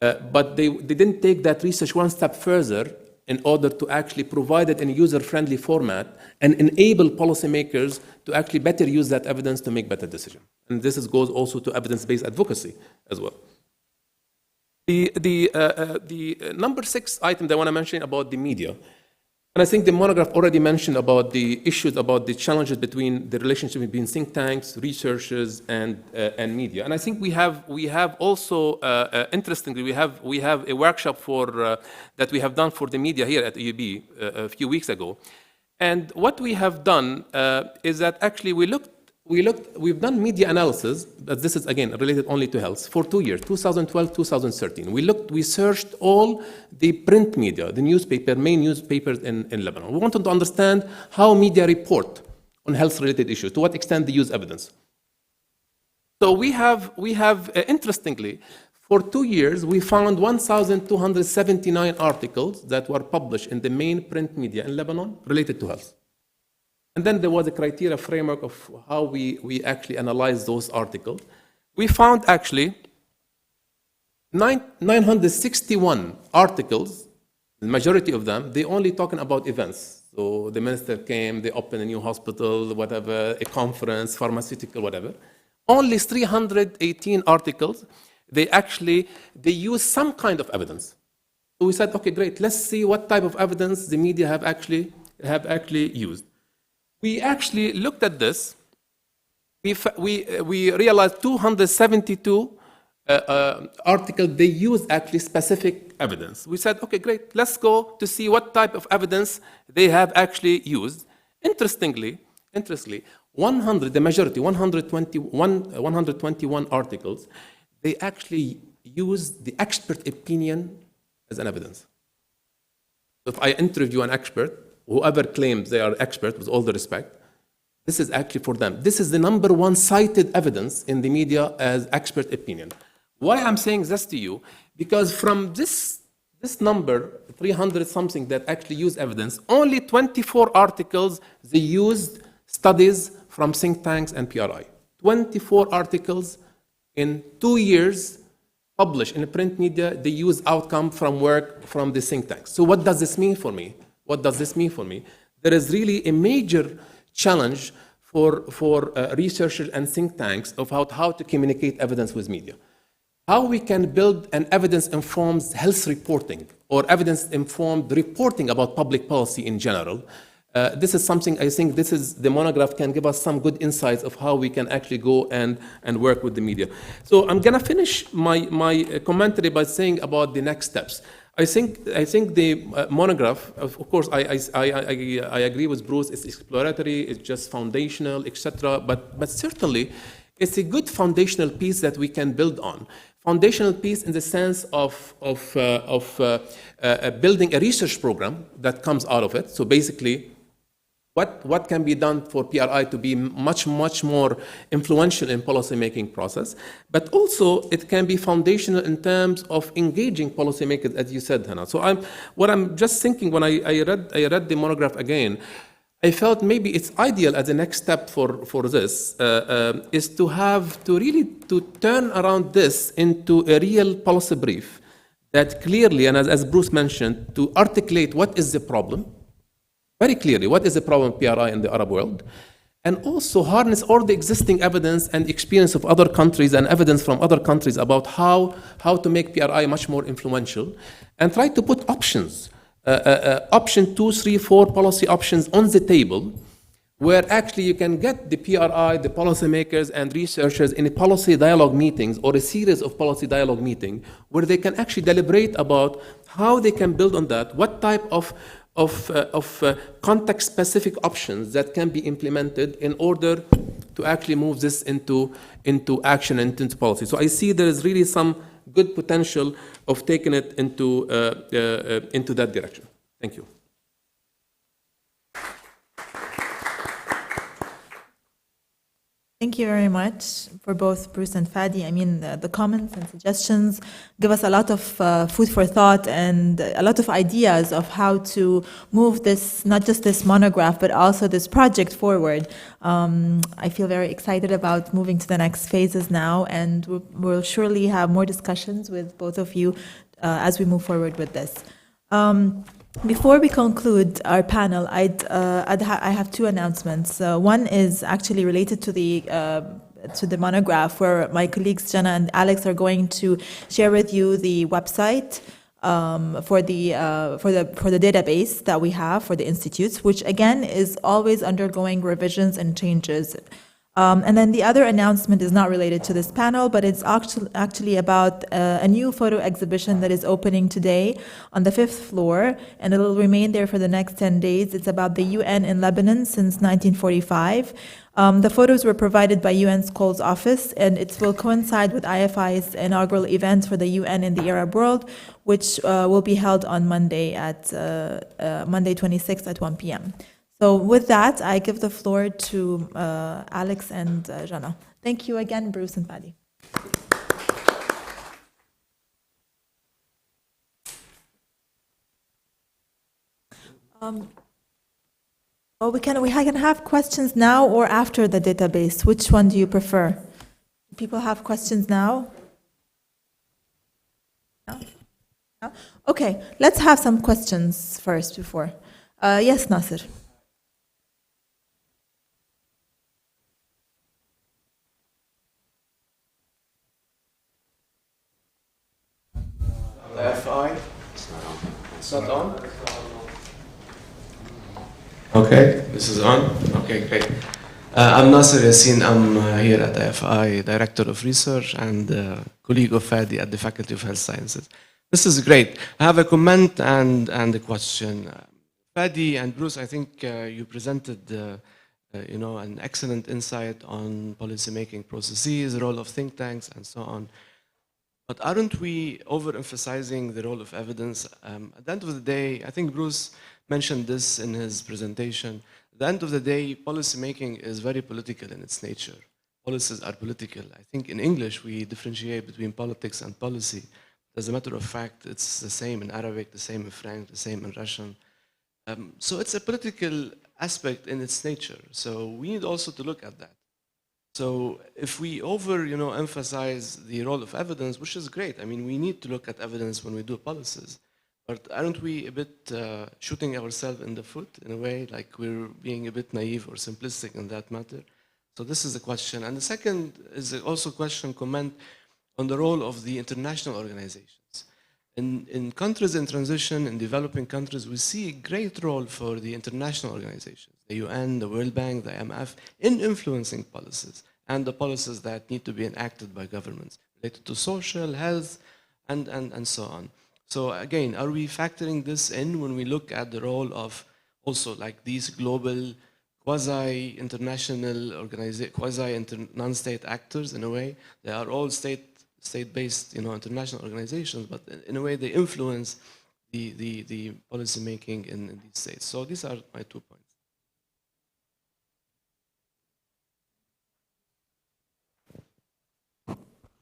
S5: but they didn't take that research one step further in order to actually provide it in a user-friendly format and enable policymakers to actually better use that evidence to make better decisions. And this goes also to evidence-based advocacy as well. The number 6 item that I want to mention about the media. And I think the monograph already mentioned about the issues, about the challenges between the relationship between think tanks, researchers, and media. And I think we have also, interestingly, we have a workshop that we have done for the media here at UB a few weeks ago. And what we have done is that actually we've done media analysis, but this is again related only to health, for 2 years, 2012, 2013. We searched all the print media, the main newspapers in Lebanon. We wanted to understand how media report on health-related issues, to what extent they use evidence. So we have interestingly, for 2 years, we found 1,279 articles that were published in the main print media in Lebanon related to health. And then there was a criteria framework of how we actually analyzed those articles. We found actually 961 articles, the majority of them, they only talking about events. So the minister came, they opened a new hospital, whatever, a conference, pharmaceutical, whatever. Only 318 articles, they use some kind of evidence. So we said, okay, great, let's see what type of evidence the media have actually used. We actually looked at this. We realized 272 articles, they use actually specific evidence. We said, okay, great, let's go to see what type of evidence they have actually used. Interestingly, the majority, 121 articles, they actually use the expert opinion as an evidence. If I interview an expert, whoever claims they are expert, with all the respect, this is actually for them. This is the number one cited evidence in the media as expert opinion. Why I'm saying this to you? Because from this number, 300 something that actually use evidence, only 24 articles, they used studies from think tanks and PRI. 24 articles in 2 years published in the print media, they use outcome from work from the think tanks. So what does this mean for me? What does this mean for me? There is really a major challenge for researchers and think tanks about how to communicate evidence with media. How we can build an evidence-informed health reporting or evidence-informed reporting about public policy in general. This is something I think the monograph can give us some good insights of how we can actually go and work with the media. So I'm going to finish my commentary by saying about the next steps. I think the monograph, of course, I agree with Bruce, it's exploratory, it's just foundational, etc. But certainly, it's a good foundational piece that we can build on. Foundational piece in the sense of building a research program that comes out of it. So basically, what can be done for PRI to be much more influential in policymaking process, but also it can be foundational in terms of engaging policymakers, as you said, Hana. So what I'm just thinking when I read the monograph again, I felt maybe it's ideal as a next step for this is to really turn around this into a real policy brief that clearly, and as Bruce mentioned, to articulate what is the problem, very clearly, what is the problem of PRI in the Arab world, and also harness all the existing evidence and experience of other countries and evidence from other countries about how to make PRI much more influential, and try to put options, option 2, 3, 4 policy options on the table, where actually you can get the PRI, the policymakers and researchers in a policy dialogue meetings or a series of policy dialogue meetings where they can actually deliberate about how they can build on that, what type of context-specific options that can be implemented in order to actually move this into action and into policy. So I see there is really some good potential of taking it into that direction. Thank you.
S3: Thank you very much for both Bruce and Fadi. I mean, the comments and suggestions give us a lot of food for thought and a lot of ideas of how to move this, not just this monograph, but also this project forward. I feel very excited about moving to the next phases now, and we'll surely have more discussions with both of you as we move forward with this. Before we conclude our panel, I have two announcements. One is actually related to the monograph, where my colleagues Jana and Alex are going to share with you the website for the database that we have for the institutes, which again is always undergoing revisions and changes. And then the other announcement is not related to this panel, but it's actually about a new photo exhibition that is opening today on the 5th floor, and it will remain there for the next 10 days. It's about the UN in Lebanon since 1945. The photos were provided by UN's Coles office, and it will coincide with IFI's inaugural event for the UN in the Arab world, which will be held on Monday 26th at 1 p.m. So with that, I give the floor to Alex and Jana Thank you again, Bruce and Fadi. Well, we can have questions now or after the database. Which one do you prefer? Do people have questions now? No? No? Okay, let's have some questions first before. Yes, Nasir.
S6: IFI? It's not on. Okay, this is on. Okay, great. I'm Nasser Yassin. I'm here at IFI, Director of Research and colleague of Fadi at the Faculty of Health Sciences. This is great. I have a comment and a question. Fadi and Bruce, I think you presented an excellent insight on policymaking processes, the role of think tanks, and so on. But aren't we overemphasizing the role of evidence? At the end of the day, I think Bruce mentioned this in his presentation. At the end of the day, policymaking is very political in its nature. Policies are political. I think in English, we differentiate between politics and policy. As a matter of fact, it's the same in Arabic, the same in French, the same in Russian. So it's a political aspect in its nature. So we need also to look at that. So if we emphasize the role of evidence, which is great. I mean, we need to look at evidence when we do policies. But aren't we a bit shooting ourselves in the foot in a way, like we're being a bit naive or simplistic in that matter? So this is the question. And the second is also a comment on the role of the international organizations. In countries in transition, in developing countries, we see a great role for the international organizations, the UN, the World Bank, the IMF, in influencing policies and the policies that need to be enacted by governments related to social, health, and so on. So again, are we factoring this in when we look at the role of also like these global quasi-international non-state actors in a way? They are all state-based, international organizations, but in a way they influence the policy making in these states. So these are my 2 points.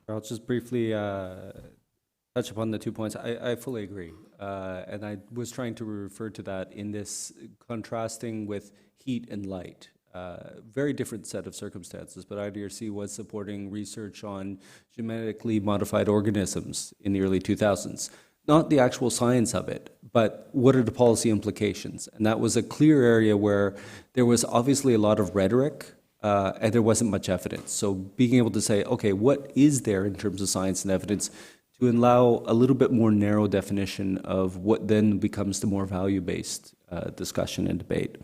S4: I'll just briefly touch upon the 2 points. I fully agree. And I was trying to refer to that in this contrasting with heat and light. Very different set of circumstances, but IDRC was supporting research on genetically modified organisms in the early 2000s. Not the actual science of it, but what are the policy implications? And that was a clear area where there was obviously a lot of rhetoric, and there wasn't much evidence. So being able to say, okay, what is there in terms of science and evidence to allow a little bit more narrow definition of what then becomes the more value-based discussion and debate.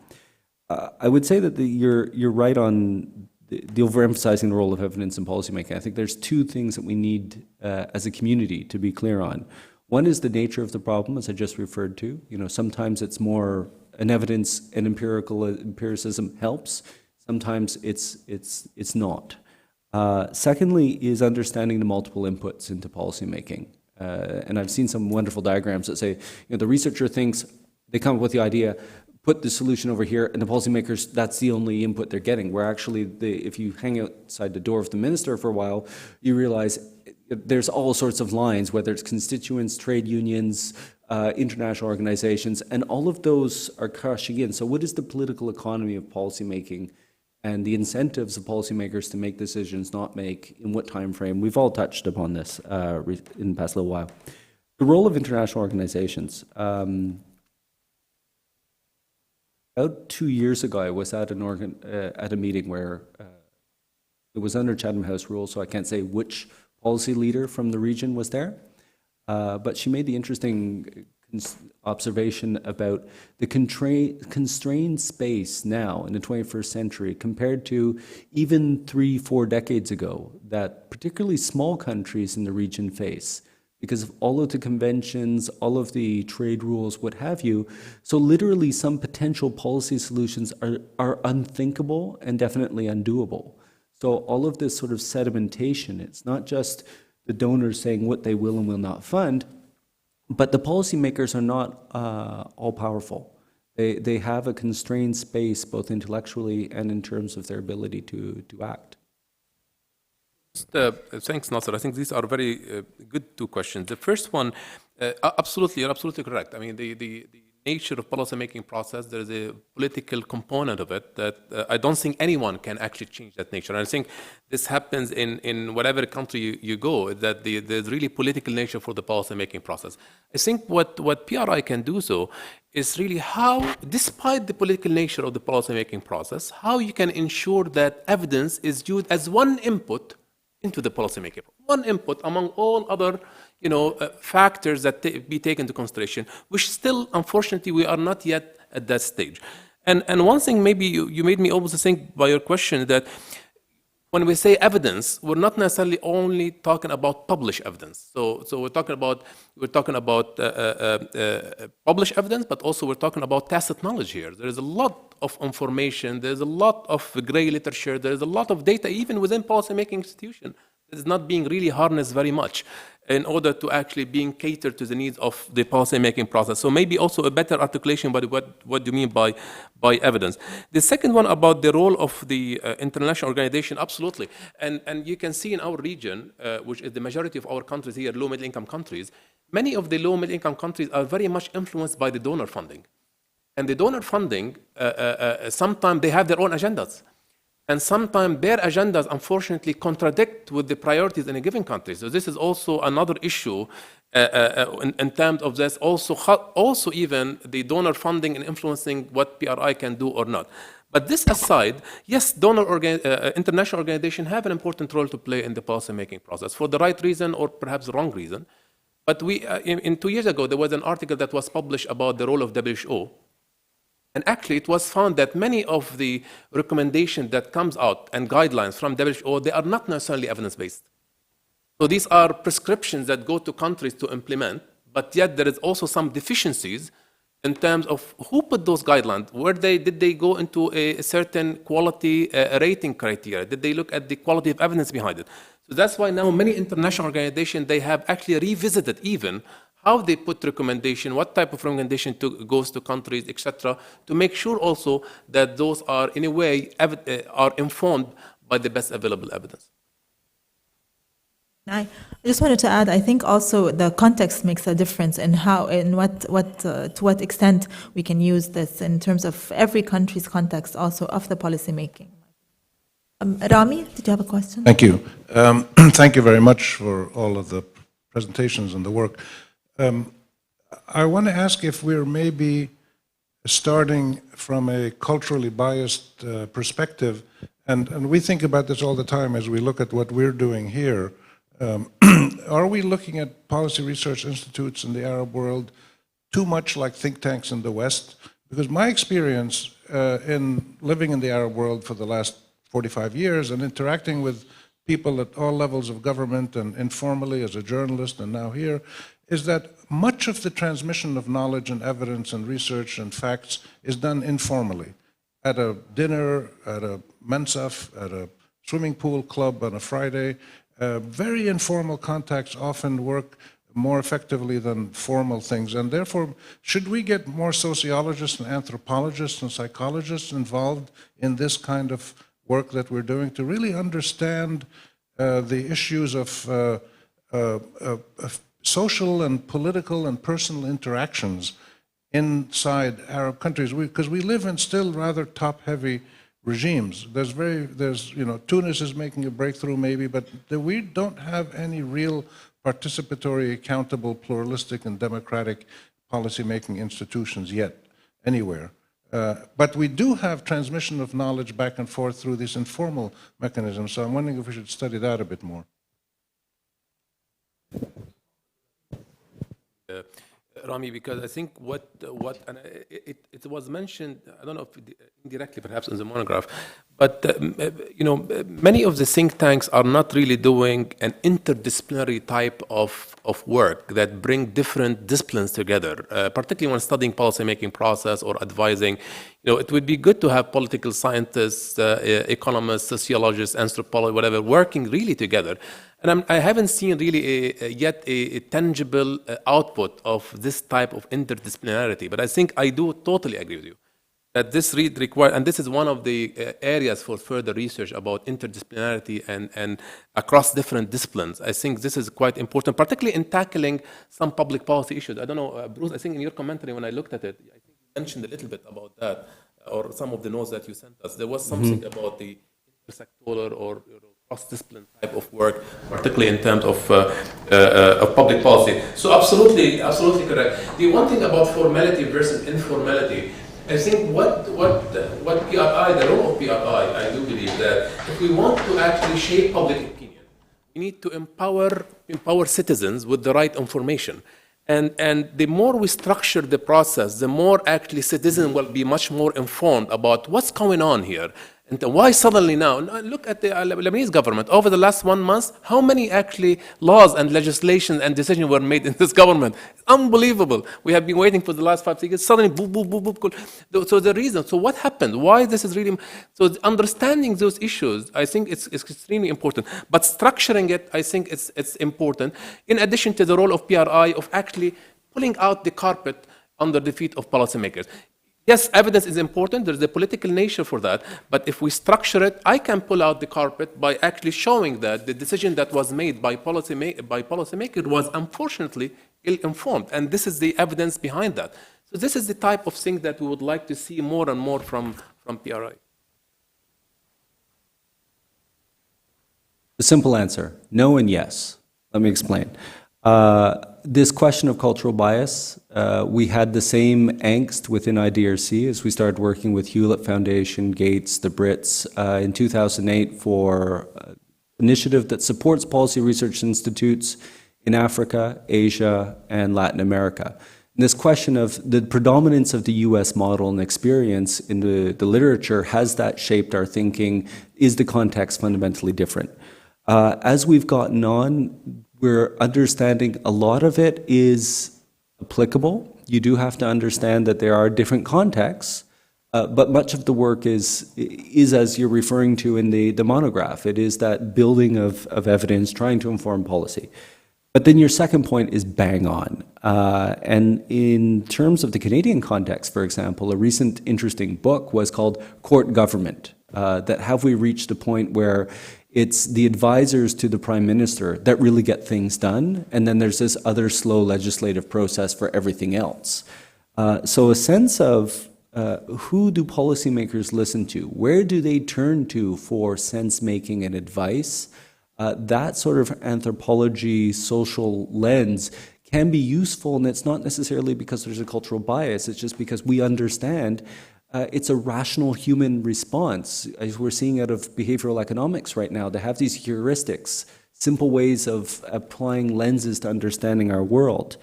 S4: I would say that you're right on the overemphasizing the role of evidence in policymaking. I think there's 2 things that we need as a community to be clear on. One is the nature of the problem, as I just referred to. Sometimes it's more an evidence and empiricism helps. Sometimes it's not. Secondly is understanding the multiple inputs into policymaking. And I've seen some wonderful diagrams that say, the researcher thinks, they come up with the idea, put the solution over here, and the policymakers, that's the only input they're getting. Where actually, if you hang outside the door of the minister for a while, you realize there's all sorts of lines, whether it's constituents, trade unions, international organizations, and all of those are crushing in. So what is the political economy of policymaking and the incentives of policymakers to make decisions, not make, in what time frame? We've all touched upon this in the past little while. The role of international organizations. About 2 years ago, I was at at a meeting where it was under Chatham House rules, so I can't say which policy leader from the region was there. But she made the interesting observation about the constrained space now in the 21st century compared to even 3-4 decades ago that particularly small countries in the region face because of all of the conventions, all of the trade rules, what have you. So literally some potential policy solutions are unthinkable and definitely undoable. So all of this sort of sedimentation, it's not just the donors saying what they will and will not fund, but the policymakers are not all powerful. They have a constrained space both intellectually and in terms of their ability to act.
S5: Thanks, Nasser. I think these are very good two questions. The first one, absolutely, you're absolutely correct. I mean, the nature of policymaking process, there is a political component of it that I don't think anyone can actually change that nature. And I think this happens in whatever country you go, that there's really political nature for the policymaking process. I think what PRI can do so is really how, despite the political nature of the policymaking process, how you can ensure that evidence is used as one input into the policymaking. One input among all other factors that be taken into consideration, which still, unfortunately, we are not yet at that stage. And one thing maybe you made me almost think by your question that when we say evidence, we're not necessarily only talking about published evidence. So we're talking about published evidence, but also we're talking about tacit knowledge here. There is a lot of information, there's a lot of gray literature, there is a lot of data even within policymaking institutions that is not being really harnessed very much in order to actually being catered to the needs of the policymaking process. So maybe also a better articulation about what do you mean by evidence. The second one about the role of the international organization, absolutely. And you can see in our region, which is the majority of our countries here, low middle income countries, many of the low middle income countries are very much influenced by the donor funding. And the donor funding, sometimes they have their own agendas. And sometimes their agendas, unfortunately, contradict with the priorities in a given country. So this is also another issue in terms of this. Also even the donor funding and influencing what PRI can do or not. But this aside, yes, international organizations have an important role to play in the policymaking process for the right reason or perhaps the wrong reason. But in 2 years ago, there was an article that was published about the role of WHO. And actually, it was found that many of the recommendations that comes out and guidelines from WHO, they are not necessarily evidence-based. So these are prescriptions that go to countries to implement, but yet there is also some deficiencies in terms of who put those guidelines. Did they go into a certain quality rating criteria? Did they look at the quality of evidence behind it? So that's why now many international organizations, they have actually revisited even how they put recommendation, what type of recommendation goes to countries, etc., to make sure also that those are in a way are informed by the best available evidence.
S3: I just wanted to add, I think also the context makes a difference in how, in to what extent we can use this in terms of every country's context also of the policy making. Rami, did you have a question?
S2: Thank you. Thank you very much for all of the presentations and the work. I want to ask if we're maybe starting from a culturally biased perspective, and we think about this all the time as we look at what we're doing here. Are we looking at policy research institutes in the Arab world too much like think tanks in the West? Because my experience in living in the Arab world for the last 45 years and interacting with people at all levels of government and informally as a journalist and now here, is that much of the transmission of knowledge and evidence and research and facts is done informally. At a dinner, at a mensaf, at a swimming pool club on a Friday. Very informal contacts often work more effectively than formal things. And therefore, should we get more sociologists and anthropologists and psychologists involved in this kind of work that we're doing to really understand the issues of social and political and personal interactions inside Arab countries, because we live in still rather top-heavy regimes. Tunis is making a breakthrough maybe, but we don't have any real participatory, accountable, pluralistic, and democratic policy-making institutions yet, anywhere. But we do have transmission of knowledge back and forth through these informal mechanisms, so I'm wondering if we should study that a bit more.
S5: Rami, because I think and it was mentioned, I don't know if indirectly perhaps in the monograph, but many of the think tanks are not really doing an interdisciplinary type of work that bring different disciplines together, particularly when studying policymaking process or advising. It would be good to have political scientists, economists, sociologists, anthropologists, whatever, working really together. And I haven't seen really yet a tangible output of this type of interdisciplinarity. But I think I do totally agree with you that this require, and this is one of the areas for further research about interdisciplinarity and across different disciplines. I think this is quite important, particularly in tackling some public policy issues. I don't know, Bruce, I think in your commentary when I looked at it, I think you mentioned a little bit about that, or some of the notes that you sent us. There was something about the intersectoral or cross-discipline type of work, particularly in terms of public policy. So absolutely correct. The one thing about formality versus informality, I think what PRI, the role of PRI, I do believe that if we want to actually shape public opinion, we need to empower citizens with the right information. And the more we structure the process, the more actually citizens will be much more informed about what's going on here. And why suddenly now? Look at the Lebanese government. Over the last 1 month, how many actually laws and legislation and decisions were made in this government? It's unbelievable. We have been waiting for the last 5 years. Suddenly, boom, boom, boom, boom. So the reason, so what happened? Why this is really, so understanding those issues, I think it's extremely important. But structuring it, I think it's important. In addition to the role of PRI of actually pulling out the carpet under the feet of policymakers. Yes, evidence is important. There's a political nature for that. But if we structure it, I can pull out the carpet by actually showing that the decision that was made by policymaker was unfortunately ill-informed. And this is the evidence behind that. So this is the type of thing that we would like to see more and more from PRI.
S4: The simple answer, no and yes. Let me explain. This question of cultural bias, we had the same angst within IDRC as we started working with Hewlett Foundation, Gates, the Brits in 2008 for an initiative that supports policy research institutes in Africa, Asia, and Latin America. And this question of the predominance of the US model and experience in the literature, has that shaped our thinking? Is the context fundamentally different? As we've gotten on, we're understanding a lot of it is applicable. You do have to understand that there are different contexts, but much of the work is as you're referring to in the monograph. It is that building of evidence, trying to inform policy. But then your second point is bang on. And in terms of the Canadian context, for example, a recent interesting book was called Court Government, that have we reached a point where it's the advisors to the Prime Minister that really get things done, and then there's this other slow legislative process for everything else. So a sense of who do policymakers listen to? Where do they turn to for sense-making and advice? That sort of anthropology, social lens can be useful, and it's not necessarily because there's a cultural bias, it's just because we understand it's a rational human response, as we're seeing out of behavioral economics right now, to have these heuristics, simple ways of applying lenses to understanding our world.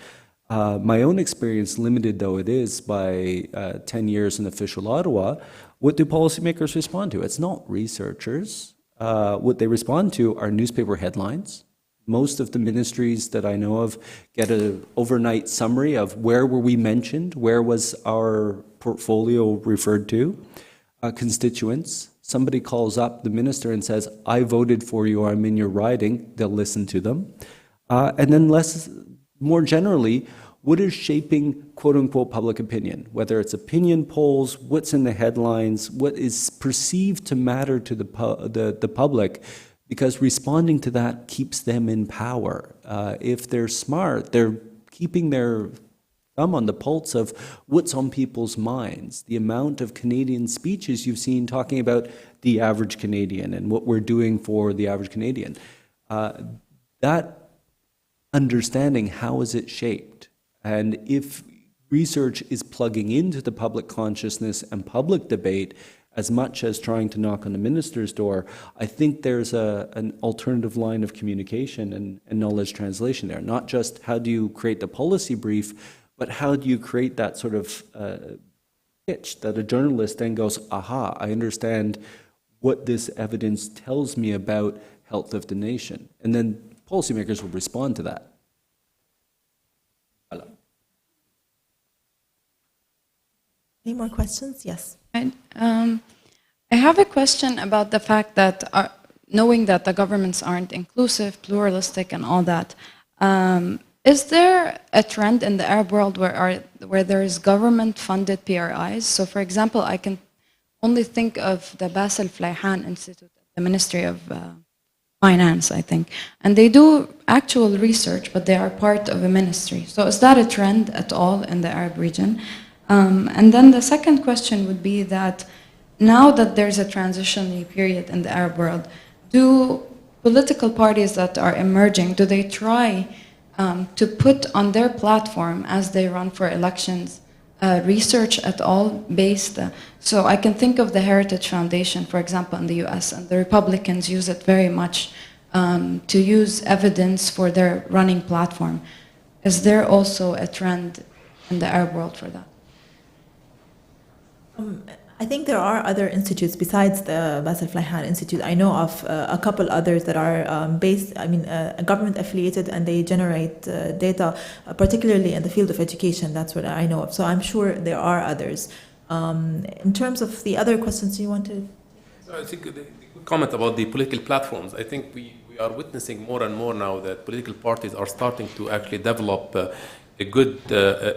S4: My own experience, limited though it is by 10 years in official Ottawa, what do policymakers respond to? It's not researchers. What they respond to are newspaper headlines. Most of the ministries that I know of get an overnight summary of where were we mentioned, where was our portfolio referred to, constituents. Somebody calls up the minister and says, I voted for you, I'm in your riding, they'll listen to them. And then more generally, what is shaping quote-unquote public opinion, whether it's opinion polls, what's in the headlines, what is perceived to matter to the public, because responding to that keeps them in power. If they're smart, they're keeping their thumb on the pulse of what's on people's minds. The amount of Canadian speeches you've seen talking about the average Canadian and what we're doing for the average Canadian. That understanding, how is it shaped? And if research is plugging into the public consciousness and public debate as much as trying to knock on the minister's door, I think there's an alternative line of communication and knowledge translation there. Not just how do you create the policy brief, but how do you create that sort of pitch that a journalist then goes, aha, I understand what this evidence tells me about health of the nation. And then policymakers will respond to that. Voilà.
S3: Any more questions? Yes.
S7: I have a question about the fact that knowing that the governments aren't inclusive, pluralistic, and all that, Is there a trend in the Arab world where there is government-funded PRIs? So, for example, I can only think of the Basel Flayhan Institute, the Ministry of Finance, I think. And they do actual research, but they are part of a ministry. So is that a trend at all in the Arab region? And then the second question would be that now that there's a transitionary period in the Arab world, do political parties that are emerging, do they try to put on their platform as they run for elections research at all based? So I can think of the Heritage Foundation, for example, in the US, and the Republicans use it very much to use evidence for their running platform. Is there also a trend in the Arab world for that?
S3: I think there are other institutes besides the Basel Flayhan Institute. I know of a couple others that are government affiliated, and they generate data, particularly in the field of education. That's what I know of. So I'm sure there are others. In terms of the other questions you wanted?
S5: I think the comment about the political platforms, I think we are witnessing more and more now that political parties are starting to actually develop a good,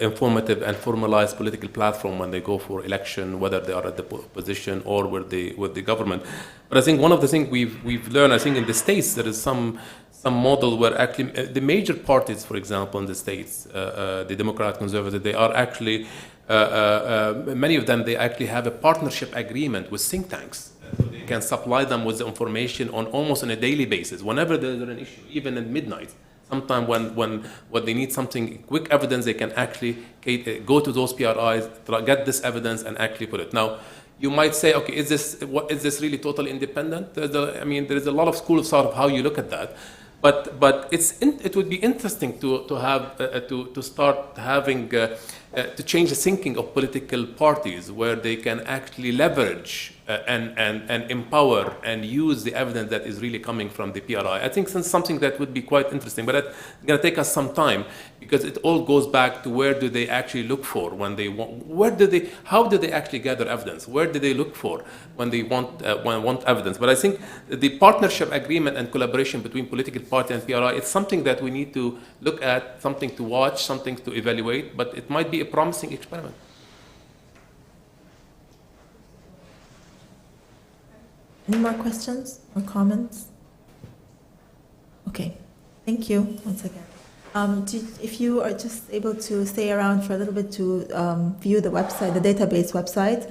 S5: informative and formalized political platform when they go for election, whether they are at the opposition or with the government. But I think one of the things we've learned, I think in the States, there is some model where actually the major parties, for example, in the States, the Democrat, Conservative, they are actually, many of them, they actually have a partnership agreement with think tanks. They can supply them with the information on almost on a daily basis, whenever there's an issue, even at midnight. Sometime when they need something, quick evidence, they can actually go to those PRIs, get this evidence, and actually put it. Now, you might say, okay, is this really totally independent? There is a lot of school of thought of how you look at that, but it would be interesting to start having to change the thinking of political parties where they can actually leverage and empower and use the evidence that is really coming from the PRI. I think that's something that would be quite interesting, but it's going to take us some time because it all goes back to where do they actually look for when they want, how do they actually gather evidence? Where do they look for when they want evidence? But I think the partnership agreement and collaboration between political party and PRI, it's something that we need to look at, something to watch, something to evaluate, but it might be a promising experiment.
S3: Any more questions or comments? Okay, thank you once again. If you are just able to stay around for a little bit to view the website, the database website.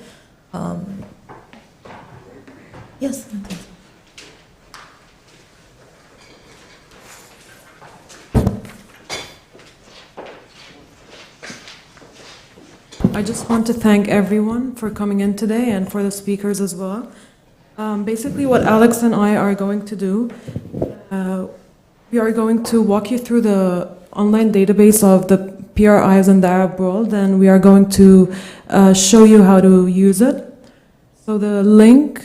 S3: Yes.
S8: I just want to thank everyone for coming in today and for the speakers as well. Basically, what Alex and I are going to do, we are going to walk you through the online database of the PRIs in the Arab world, and we are going to show you how to use it. So the link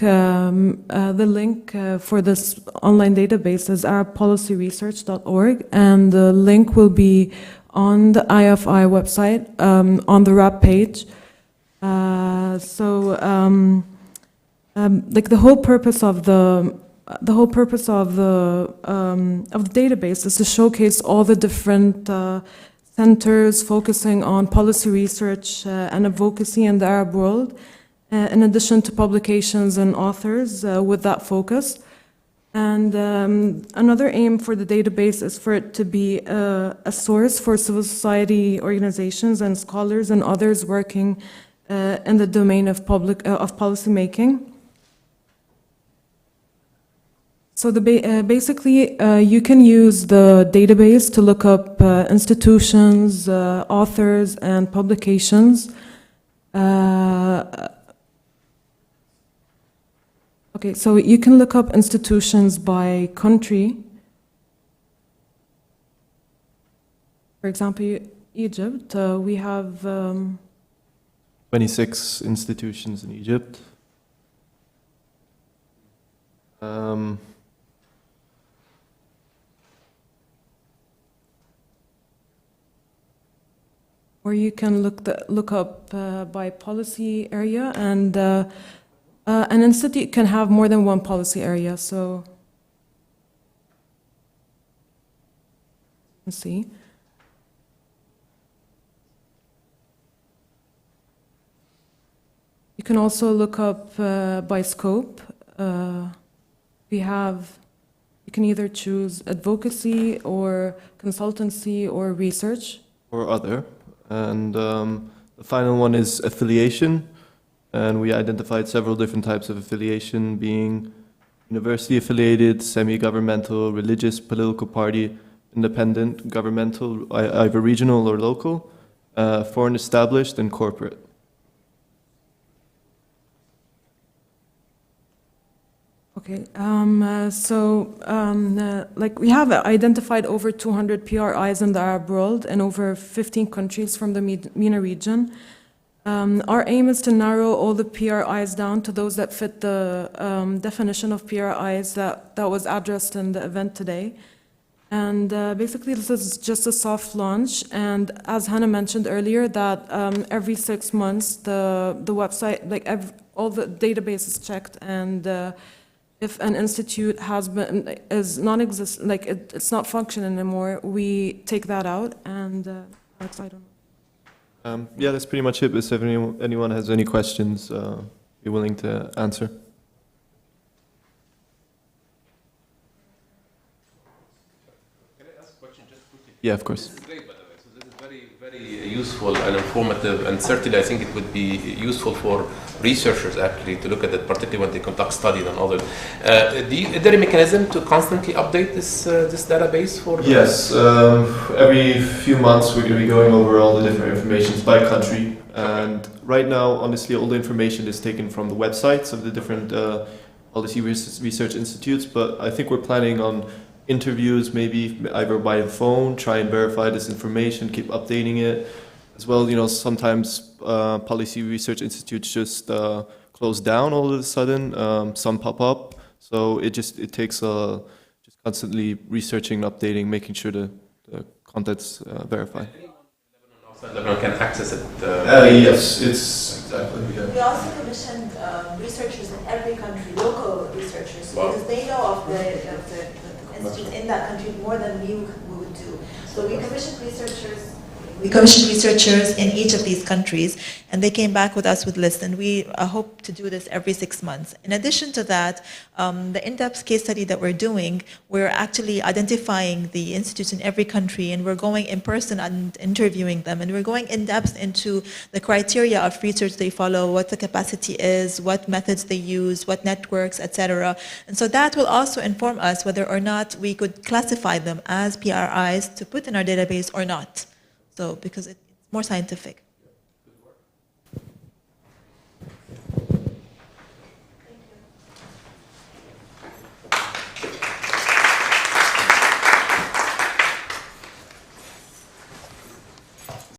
S8: for this online database is arabpolicyresearch.org, and the link will be on the IFI website, on the RAPP page. Like the whole purpose of the database is to showcase all the different centers focusing on policy research and advocacy in the Arab world, in addition to publications and authors with that focus. And another aim for the database is for it to be a source for civil society organizations and scholars and others working in the domain of policymaking. So basically, you can use the database to look up institutions, authors, and publications. Okay, so you can look up institutions by country. For example, Egypt, we have
S9: 26 institutions in Egypt.
S8: Or you can look up by policy area, and an institute can have more than one policy area. So let's see. can also look up by scope. You can either choose advocacy or consultancy or research.
S9: or other. And the final one is affiliation. And we identified several different types of affiliation, being university affiliated, semi-governmental, religious, political party, independent, governmental, either regional or local, foreign established, and corporate.
S8: Okay, like we have identified over 200 PRIs in the Arab world in over 15 countries from the MENA region. Our aim is to narrow all the PRIs down to those that fit the definition of PRIs that was addressed in the event today. And basically, this is just a soft launch. And as Hannah mentioned earlier, that every 6 months, the website, like all the database is checked, and if an institute is non-existent, like it's not functioning anymore, we take that out. And Alex, I don't know.
S9: Yeah, that's pretty much it. But if anyone has any questions, be willing to answer. Yeah, of course.
S5: This is great, by the way. So this is very, very useful and informative, and certainly I think it would be useful for researchers actually to look at it, particularly when they conduct studies and others. Is there a mechanism to constantly update this database for?
S9: Yes, every few months we're going to be going over all the different informations by country. And right now, honestly, all the information is taken from the websites of the different policy research institutes, but I think we're planning on interviews, maybe either by phone, try and verify this information, keep updating it. As well, sometimes policy research institutes just close down all of a sudden, some pop up. So it takes just constantly researching, updating, making sure the content's verified.
S5: Outside Lebanon can access it?
S9: Yes, it's exactly. Yeah.
S3: We also commissioned researchers in every country, local researchers,
S5: Wow.
S3: because they know of the institutes in that country more than we would do. So we commissioned researchers. We commissioned researchers in each of these countries, and they came back with us with lists, and we hope to do this every 6 months. In addition to that, the in-depth case study that we're doing, we're actually identifying the institutes in every country, and we're going in person and interviewing them, and we're going in-depth into the criteria of research they follow, what the capacity is, what methods they use, what networks, etc. And so that will also inform us whether or not we could classify them as PRIs to put in our database or not. So, because it's more scientific.